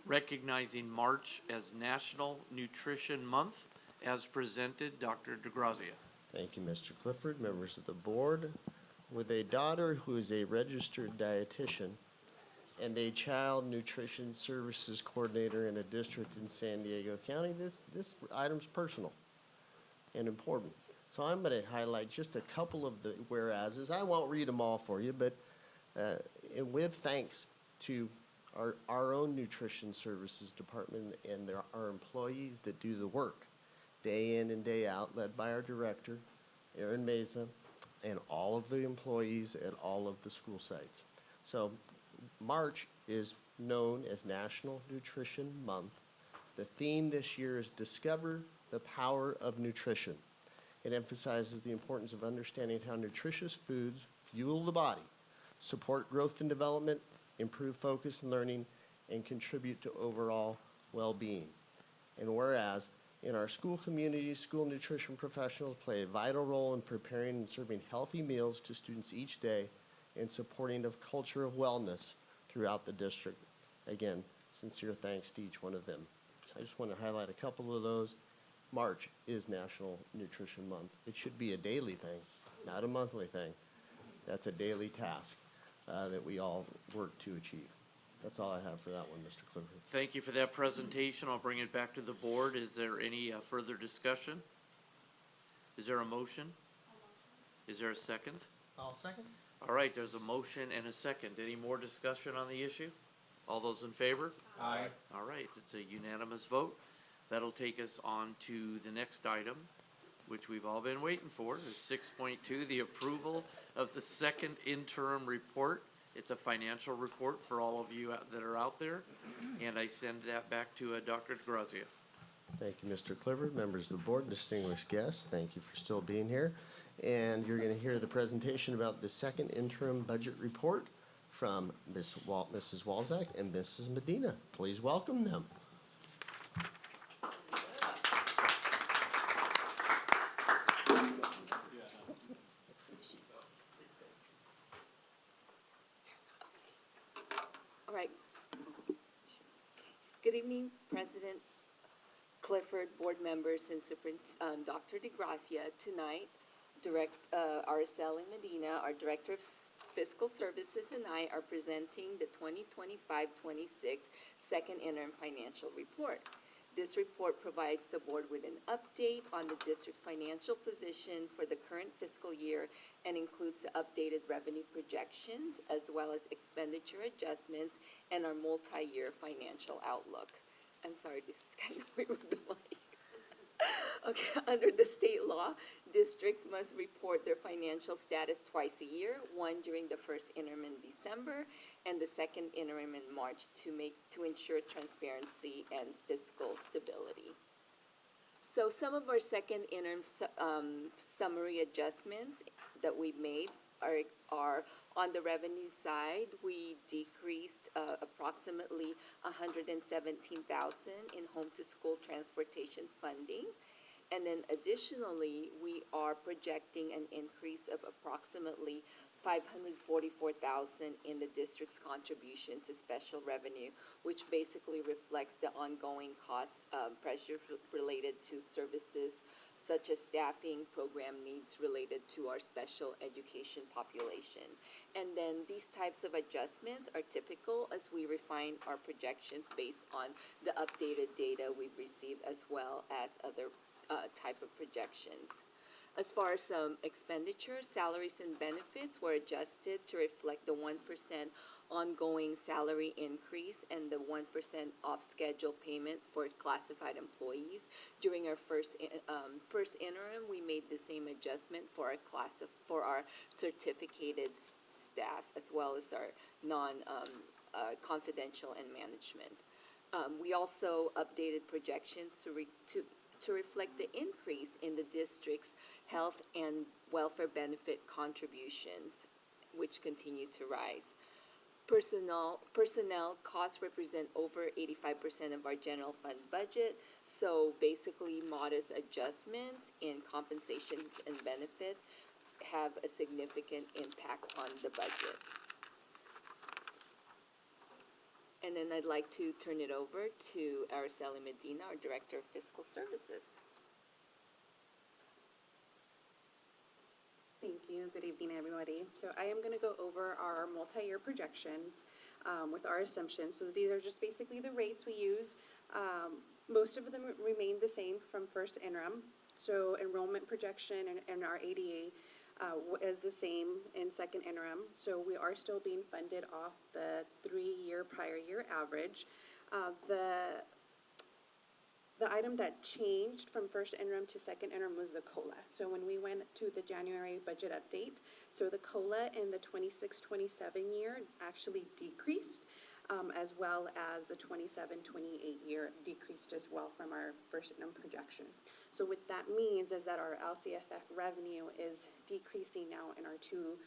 Speaker 1: recognizing March as National Nutrition Month, as presented. Dr. DeGrazia.
Speaker 5: Thank you, Mr. Clifford, members of the board. With a daughter who is a registered dietitian and a child nutrition services coordinator in a district in San Diego County, this item's personal and important. So I'm going to highlight just a couple of the whereases. I won't read them all for you, but and with thanks to our own nutrition services department and our employees that do the work day in and day out, led by our director, Aaron Meza, and all of the employees at all of the school sites. So March is known as National Nutrition Month. The theme this year is Discover the Power of Nutrition. It emphasizes the importance of understanding how nutritious foods fuel the body, support growth and development, improve focus and learning, and contribute to overall well-being. And whereas in our school communities, school nutrition professionals play a vital role in preparing and serving healthy meals to students each day and supporting a culture of wellness throughout the district. Again, sincere thanks to each one of them. So I just want to highlight a couple of those. March is National Nutrition Month. It should be a daily thing, not a monthly thing. That's a daily task that we all work to achieve. That's all I have for that one, Mr. Clifford.
Speaker 1: Thank you for that presentation. I'll bring it back to the board. Is there any further discussion? Is there a motion? Is there a second?
Speaker 17: I'll second.
Speaker 1: All right, there's a motion and a second. Any more discussion on the issue? All those in favor?
Speaker 16: Aye.
Speaker 1: All right, it's a unanimous vote. That'll take us on to the next item, which we've all been waiting for, is 6.2, the approval of the second interim report. It's a financial report for all of you that are out there, and I send that back to Dr. DeGrazia.
Speaker 5: Thank you, Mr. Clifford, members of the board, distinguished guests. Thank you for still being here. And you're going to hear the presentation about the second interim budget report from Mrs. Walzak and Mrs. Medina. Please welcome them.
Speaker 18: Good evening, President Clifford, board members, and Dr. DeGracia. Tonight, Araceli Medina, our Director of Fiscal Services, and I are presenting the 2025-26 Second Interim Financial Report. This report provides the board with an update on the district's financial position for the current fiscal year and includes the updated revenue projections as well as expenditure adjustments and our multi-year financial outlook. I'm sorry, this is kind of weird with the mic. Okay, under the state law, districts must report their financial status twice a year, one during the first interim in December and the second interim in March to ensure transparency and fiscal stability. So some of our second interim summary adjustments that we've made are on the revenue side. We decreased approximately $117,000 in home-to-school transportation funding. And then additionally, we are projecting an increase of approximately $544,000 in the district's contribution to special revenue, which basically reflects the ongoing cost pressure related to services such as staffing, program needs related to our special education population. And then these types of adjustments are typical as we refine our projections based on the updated data we've received as well as other type of projections. As far as expenditures, salaries and benefits were adjusted to reflect the 1% ongoing salary increase and the 1% off-schedule payment for classified employees. During our first interim, we made the same adjustment for our certificated staff as well as our non-confidential and management. We also updated projections to reflect the increase in the district's health and welfare benefit contributions, which continue to rise. Personnel costs represent over 85% of our general fund budget, so basically modest adjustments in compensations and benefits have a significant impact on the budget. And then I'd like to turn it over to Araceli Medina, our Director of Fiscal Services.
Speaker 20: Thank you. Good evening, everybody. So I am going to go over our multi-year projections with our assumptions. So these are just basically the rates we use. Most of them remain the same from first interim. So enrollment projection and our ADA is the same in second interim. So we are still being funded off the 3-year prior year average. The item that changed from first interim to second interim was the COLA. So when we went to the January budget update, so the COLA in the 26-27 year actually decreased, as well as the 27-28 year decreased as well from our first interim projection. So what that means is that our LCFF revenue is decreasing now in our two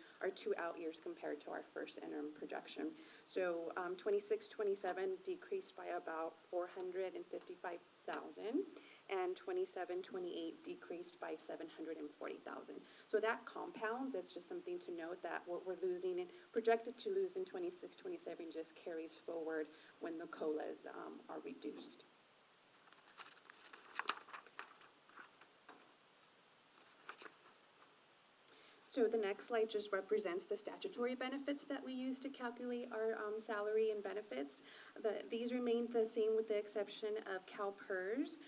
Speaker 20: out years compared to our first interim projection. So 26-27 decreased by about $455,000, and 27-28 decreased by $740,000. So that compounds. It's just something to note that what we're losing and projected to lose in 26-27 just carries forward when the COLAs are reduced. So the next slide just represents the statutory benefits that we use to calculate our salary and benefits. These remain the same with the exception of CalPERS.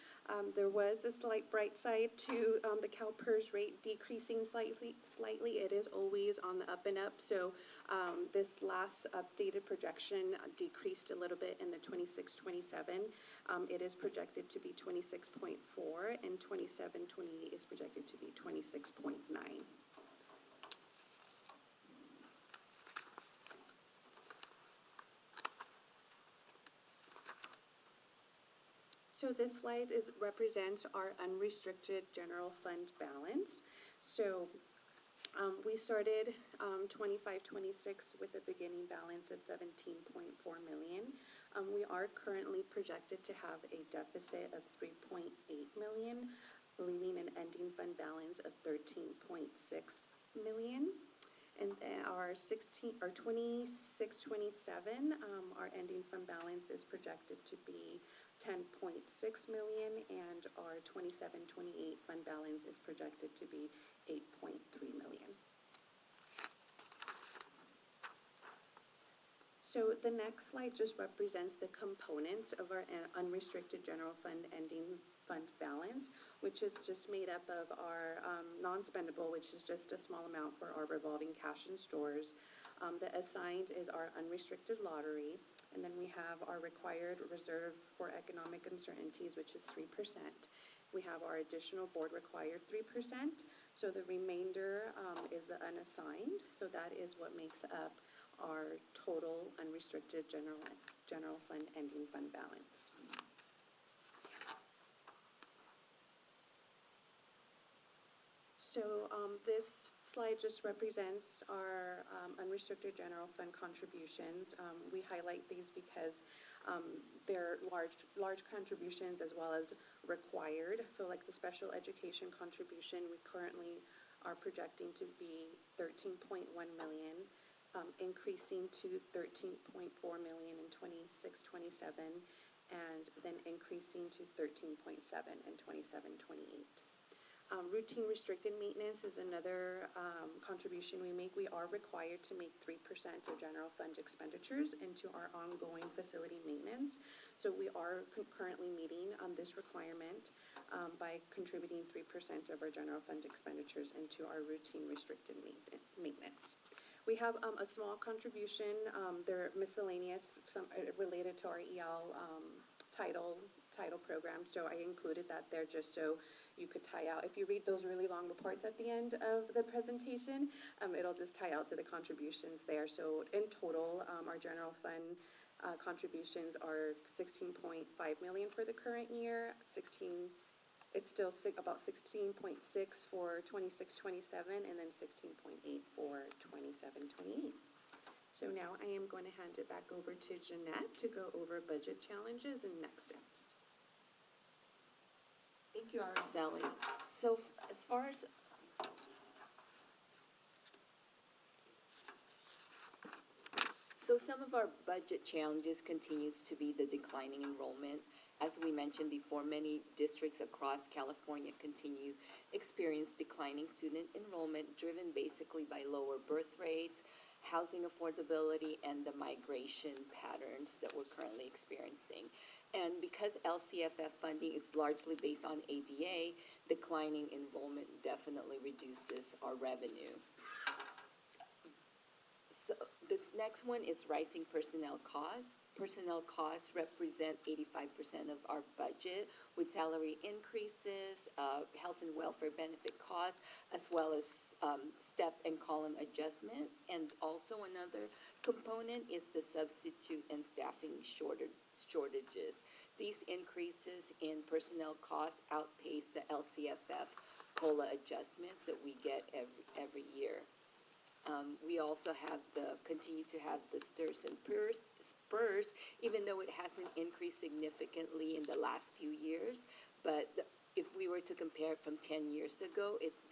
Speaker 20: There was a slight bright side to the CalPERS rate decreasing slightly. It is always on the up and up. So this last updated projection decreased a little bit in the 26-27. It is projected to be 26.4, and 27-28 is projected to be 26.9. So this slide represents our unrestricted general fund balance. So we started 25-26 with a beginning balance of $17.4 million. We are currently projected to have a deficit of $3.8 million, leaving an ending fund balance of $13.6 million. And then our 26-27, our ending fund balance is projected to be 10.6 million, and our 27-28 fund balance is projected to be 8.3 million. So the next slide just represents the components of our unrestricted general fund ending fund balance, which is just made up of our non-spendable, which is just a small amount for our revolving cash and stores. The assigned is our unrestricted lottery, and then we have our required reserve for economic uncertainties, which is 3%. We have our additional board required 3%. So the remainder is the unassigned. So that is what makes up our total unrestricted general fund ending fund balance. So this slide just represents our unrestricted general fund contributions. We highlight these because they're large contributions as well as required. So like the special education contribution, we currently are projecting to be 13.1 million. Increasing to 13.4 million in 26-27, and then increasing to 13.7 in 27-28. Routine restricted maintenance is another contribution we make. We are required to make 3% of general fund expenditures into our ongoing facility maintenance. So we are currently meeting on this requirement by contributing 3% of our general fund expenditures into our routine restricted maintenance. We have a small contribution, they're miscellaneous, some related to our EL title program, so I included that there just so you could tie out. If you read those really long reports at the end of the presentation, it'll just tie out to the contributions there. So in total, our general fund contributions are 16.5 million for the current year, it's still about 16.6 for 26-27, and then 16.8 for 27-28. So now I am going to hand it back over to Jeanette to go over budget challenges and next steps.
Speaker 18: Thank you, Araceli. So as far as some of our budget challenges continues to be the declining enrollment. As we mentioned before, many districts across California continue experience declining student enrollment, driven basically by lower birth rates, housing affordability, and the migration patterns that we're currently experiencing. And because LCFF funding is largely based on ADA, declining enrollment definitely reduces our revenue. So this next one is rising personnel costs. Personnel costs represent 85% of our budget, with salary increases, health and welfare benefit costs, as well as step and column adjustment. And also another component is the substitute and staffing shortages. These increases in personnel costs outpace the LCFF COLA adjustments that we get every year. We also continue to have the STRS and spurs, even though it hasn't increased significantly in the last few years. But if we were to compare it from 10 years ago, it's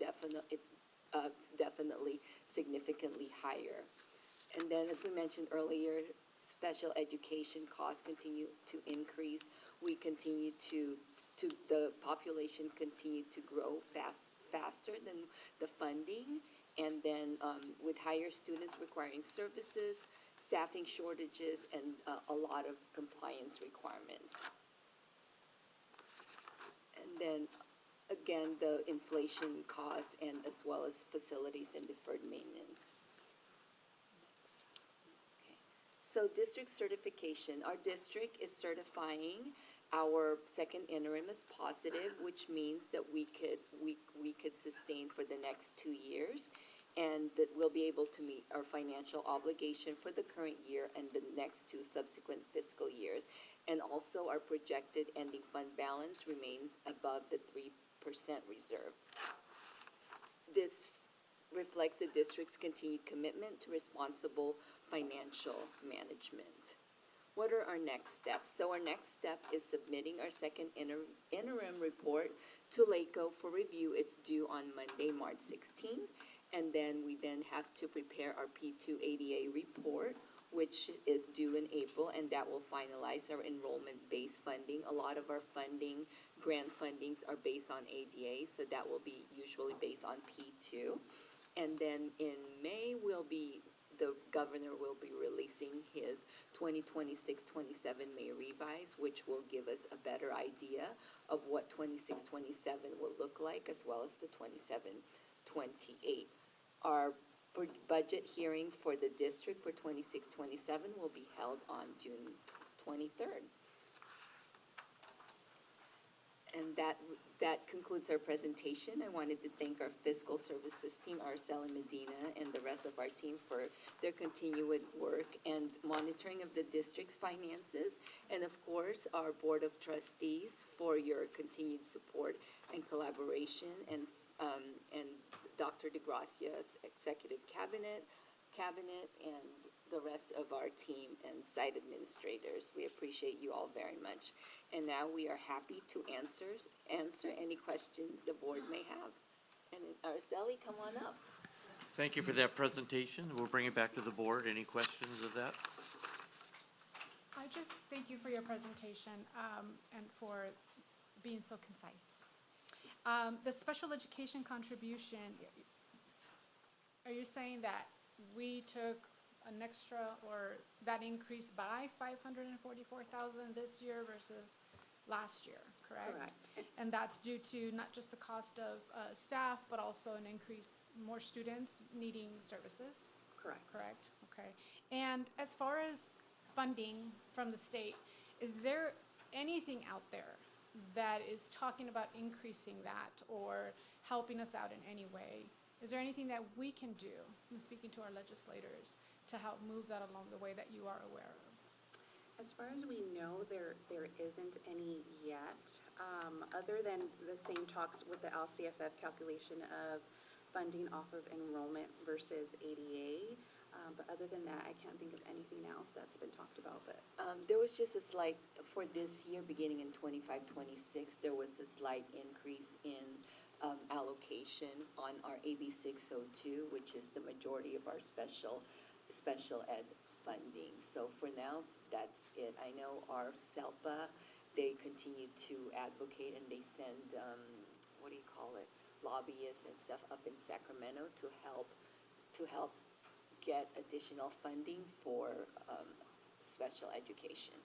Speaker 18: definitely significantly higher. And then, as we mentioned earlier, special education costs continue to increase. We continue the population continue to grow faster than the funding. And then with higher students requiring services, staffing shortages, and a lot of compliance requirements. And then again, the inflation costs, and as well as facilities and deferred maintenance. Okay. So district certification. Our district is certifying our second interim as positive, which means that we could sustain for the next 2 years, and that we'll be able to meet our financial obligation for the current year and the next 2 subsequent fiscal years. And also our projected ending fund balance remains above the 3% reserve. This reflects the district's continued commitment to responsible financial management. What are our next steps? So our next step is submitting our second interim report to LACO for review. It's due on Monday, March 16th. And then we then have to prepare our P2 ADA report, which is due in April, and that will finalize our enrollment-based funding. A lot of our funding, grant fundings are based on ADA, so that will be usually based on P2. And then in May, the governor will be releasing his 2026-27 May revise, which will give us a better idea of what 26-27 will look like, as well as the 27-28. Our budget hearing for the district for 26-27 will be held on June 23rd. And that concludes our presentation. I wanted to thank our fiscal services team, Arcel and Medina, and the rest of our team for their continued work and monitoring of the district's finances. And of course, our Board of Trustees for your continued support and collaboration, and Dr. DeGracia's Executive Cabinet, and the rest of our team and site administrators. We appreciate you all very much. And now we are happy to answer any questions the board may have. And Araceli, come on up.
Speaker 1: Thank you for that presentation. We'll bring it back to the board. Any questions of that?
Speaker 12: I just thank you for your presentation and for being so concise. The special education contribution, are you saying that we took an extra, or that increased by 544,000 this year versus last year, correct?
Speaker 19: Correct.
Speaker 12: And that's due to not just the cost of staff, but also an increase, more students needing services?
Speaker 19: Correct.
Speaker 12: Correct, okay. And as far as funding from the state, is there anything out there that is talking about increasing that or helping us out in any way? Is there anything that we can do, I'm speaking to our legislators, to help move that along the way that you are aware of?
Speaker 20: As far as we know, there isn't any yet, other than the same talks with the LCFF calculation of funding off of enrollment versus ADA. But other than that, I can't think of anything else that's been talked about. But
Speaker 18: There was just a slight, for this year, beginning in 25-26, there was a slight increase in allocation on our AB 602, which is the majority of our special ed funding. So for now, that's it. I know our SELPA, they continue to advocate, and they send, lobbyists and stuff up in Sacramento to help get additional funding for special education.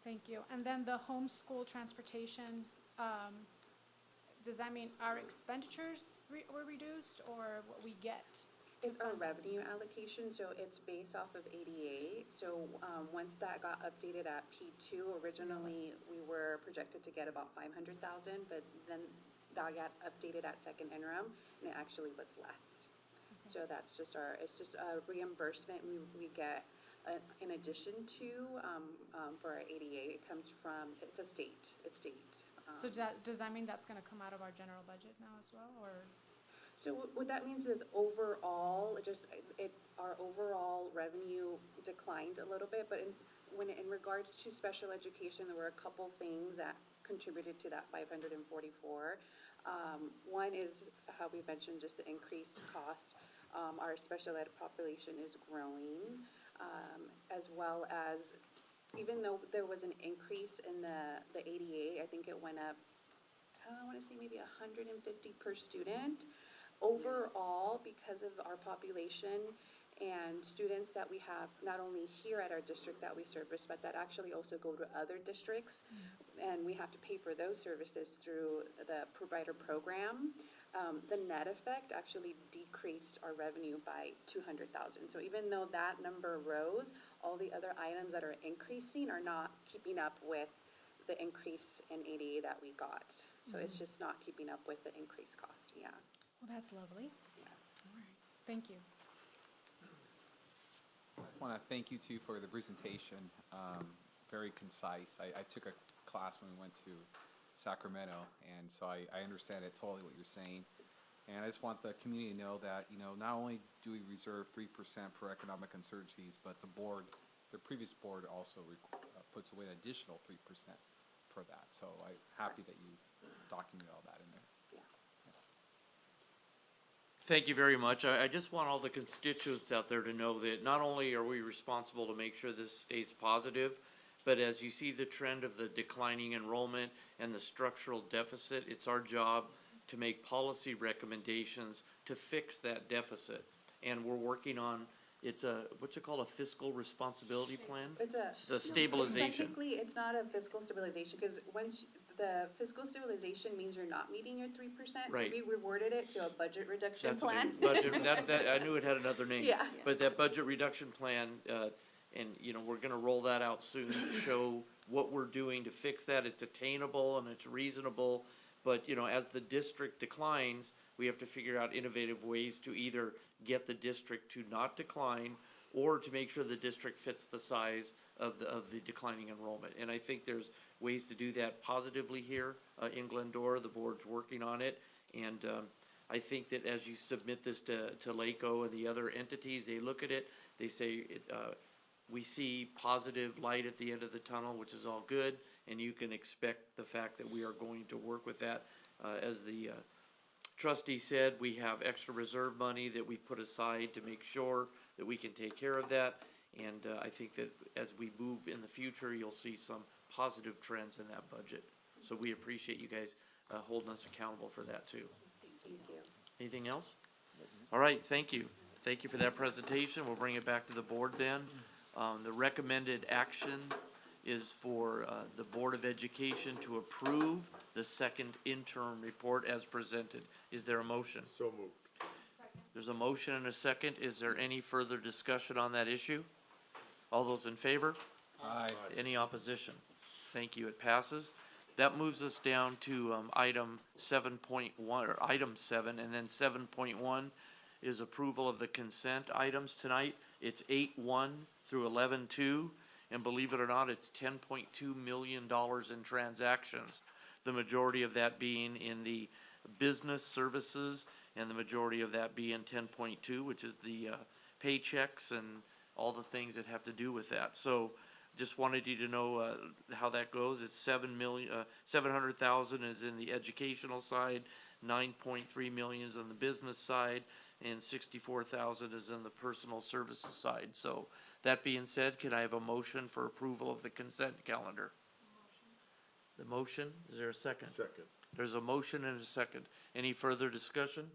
Speaker 12: Thank you. And then the homeschool transportation, does that mean our expenditures were reduced, or what we get?
Speaker 20: it's our revenue allocation, so it's based off of ADA. So once that got updated at P2, originally we were projected to get about 500,000, but then that got updated at second interim, and it actually was less. So that's just it's just a reimbursement we get in addition to for our ADA. It comes from, it's state.
Speaker 12: So does that mean that's gonna come out of our general budget now as well, or?
Speaker 20: So what that means is overall, our overall revenue declined a little bit, but in regards to special education, there were a couple things that contributed to that 544. One is how we mentioned, just the increased cost. Our special ed population is growing, as well as, even though there was an increase in the ADA, I think it went up, I want to say maybe 150 per student. Overall, because of our population and students that we have, not only here at our district that we service, but that actually also go to other districts, and we have to pay for those services through the provider program, the net effect actually decreased our revenue by 200,000. So even though that number rose, all the other items that are increasing are not keeping up with the increase in ADA that we got. So it's just not keeping up with the increased cost, yeah.
Speaker 12: Well, that's lovely.
Speaker 20: Yeah.
Speaker 12: All right, thank you.
Speaker 16: I just want to thank you too for the presentation. Very concise. I took a class when we went to Sacramento, and so I understand it totally what you're saying. And I just want the community to know that, not only do we reserve 3% for economic uncertainties, but the previous board also puts away an additional 3% for that. So I'm happy that you documented all that in there.
Speaker 1: Thank you very much. I just want all the constituents out there to know that not only are we responsible to make sure this stays positive, but as you see the trend of the declining enrollment and the structural deficit, it's our job to make policy recommendations to fix that deficit. And we're working on, it's a, what's it called, a fiscal responsibility plan?
Speaker 21: It's
Speaker 1: a stabilization.
Speaker 21: Technically, it's not a fiscal stabilization, because once, the fiscal stabilization means you're not meeting your 3%.
Speaker 1: Right.
Speaker 21: So we reworded it to a budget reduction
Speaker 1: That's
Speaker 21: plan.
Speaker 1: a budget, I knew it had another name.
Speaker 21: Yeah.
Speaker 1: But that budget reduction plan, and, you know, we're gonna roll that out soon to show what we're doing to fix that. It's attainable and it's reasonable, but, you know, as the district declines, we have to figure out innovative ways to either get the district to not decline or to make sure the district fits the size of the declining enrollment. And I think there's ways to do that positively here, in Glendora. The board's working on it. And, I think that as you submit this to LACO and the other entities, they look at it, they say, we see positive light at the end of the tunnel, which is all good, and you can expect the fact that we are going to work with that. As the trustee said, we have extra reserve money that we put aside to make sure that we can take care of that. And I think that as we move in the future, you'll see some positive trends in that budget. So we appreciate you guys holding us accountable for that too.
Speaker 21: Thank you.
Speaker 1: Anything else? All right, thank you. Thank you for that presentation. We'll bring it back to the board then. The recommended action is for the Board of Education to approve the second interim report as presented. Is there a motion?
Speaker 11: So moved.
Speaker 1: There's a motion and a second. Is there any further discussion on that issue? All those in favor?
Speaker 16: Aye.
Speaker 1: Any opposition? Thank you. It passes. That moves us down to item 7.1, or item 7, and then 7.1 is approval of the consent items tonight. It's 8.1 through 11.2, and believe it or not, it's $10.2 million in transactions. The majority of that being in the business services, and the majority of that being 10.2, which is the paychecks and all the things that have to do with that. So just wanted you to know how that goes. It's 700,000 is in the educational side, 9.3 million is on the business side, and 64,000 is in the personal services side. So that being said, can I have a motion for approval of the consent calendar? The motion, is there a second?
Speaker 11: Second.
Speaker 1: There's a motion and a second. Any further discussion?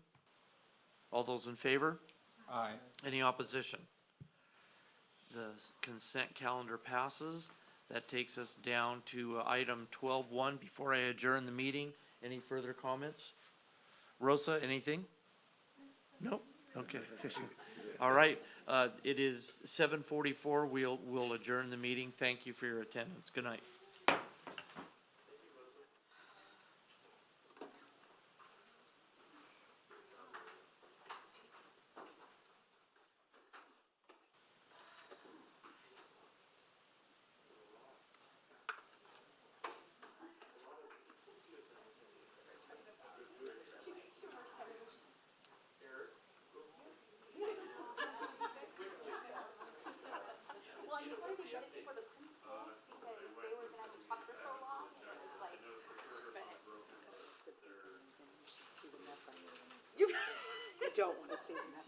Speaker 1: All those in favor?
Speaker 16: Aye.
Speaker 1: Any opposition? The consent calendar passes. That takes us down to item 12.1. Before I adjourn the meeting, any further comments? Rosa, anything? Nope. Okay. All right. It is 7:44. We'll adjourn the meeting. Thank you for your attendance. Good night.
Speaker 10: You don't want to see the mess.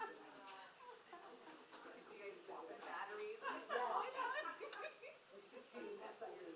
Speaker 10: You should see the mess on your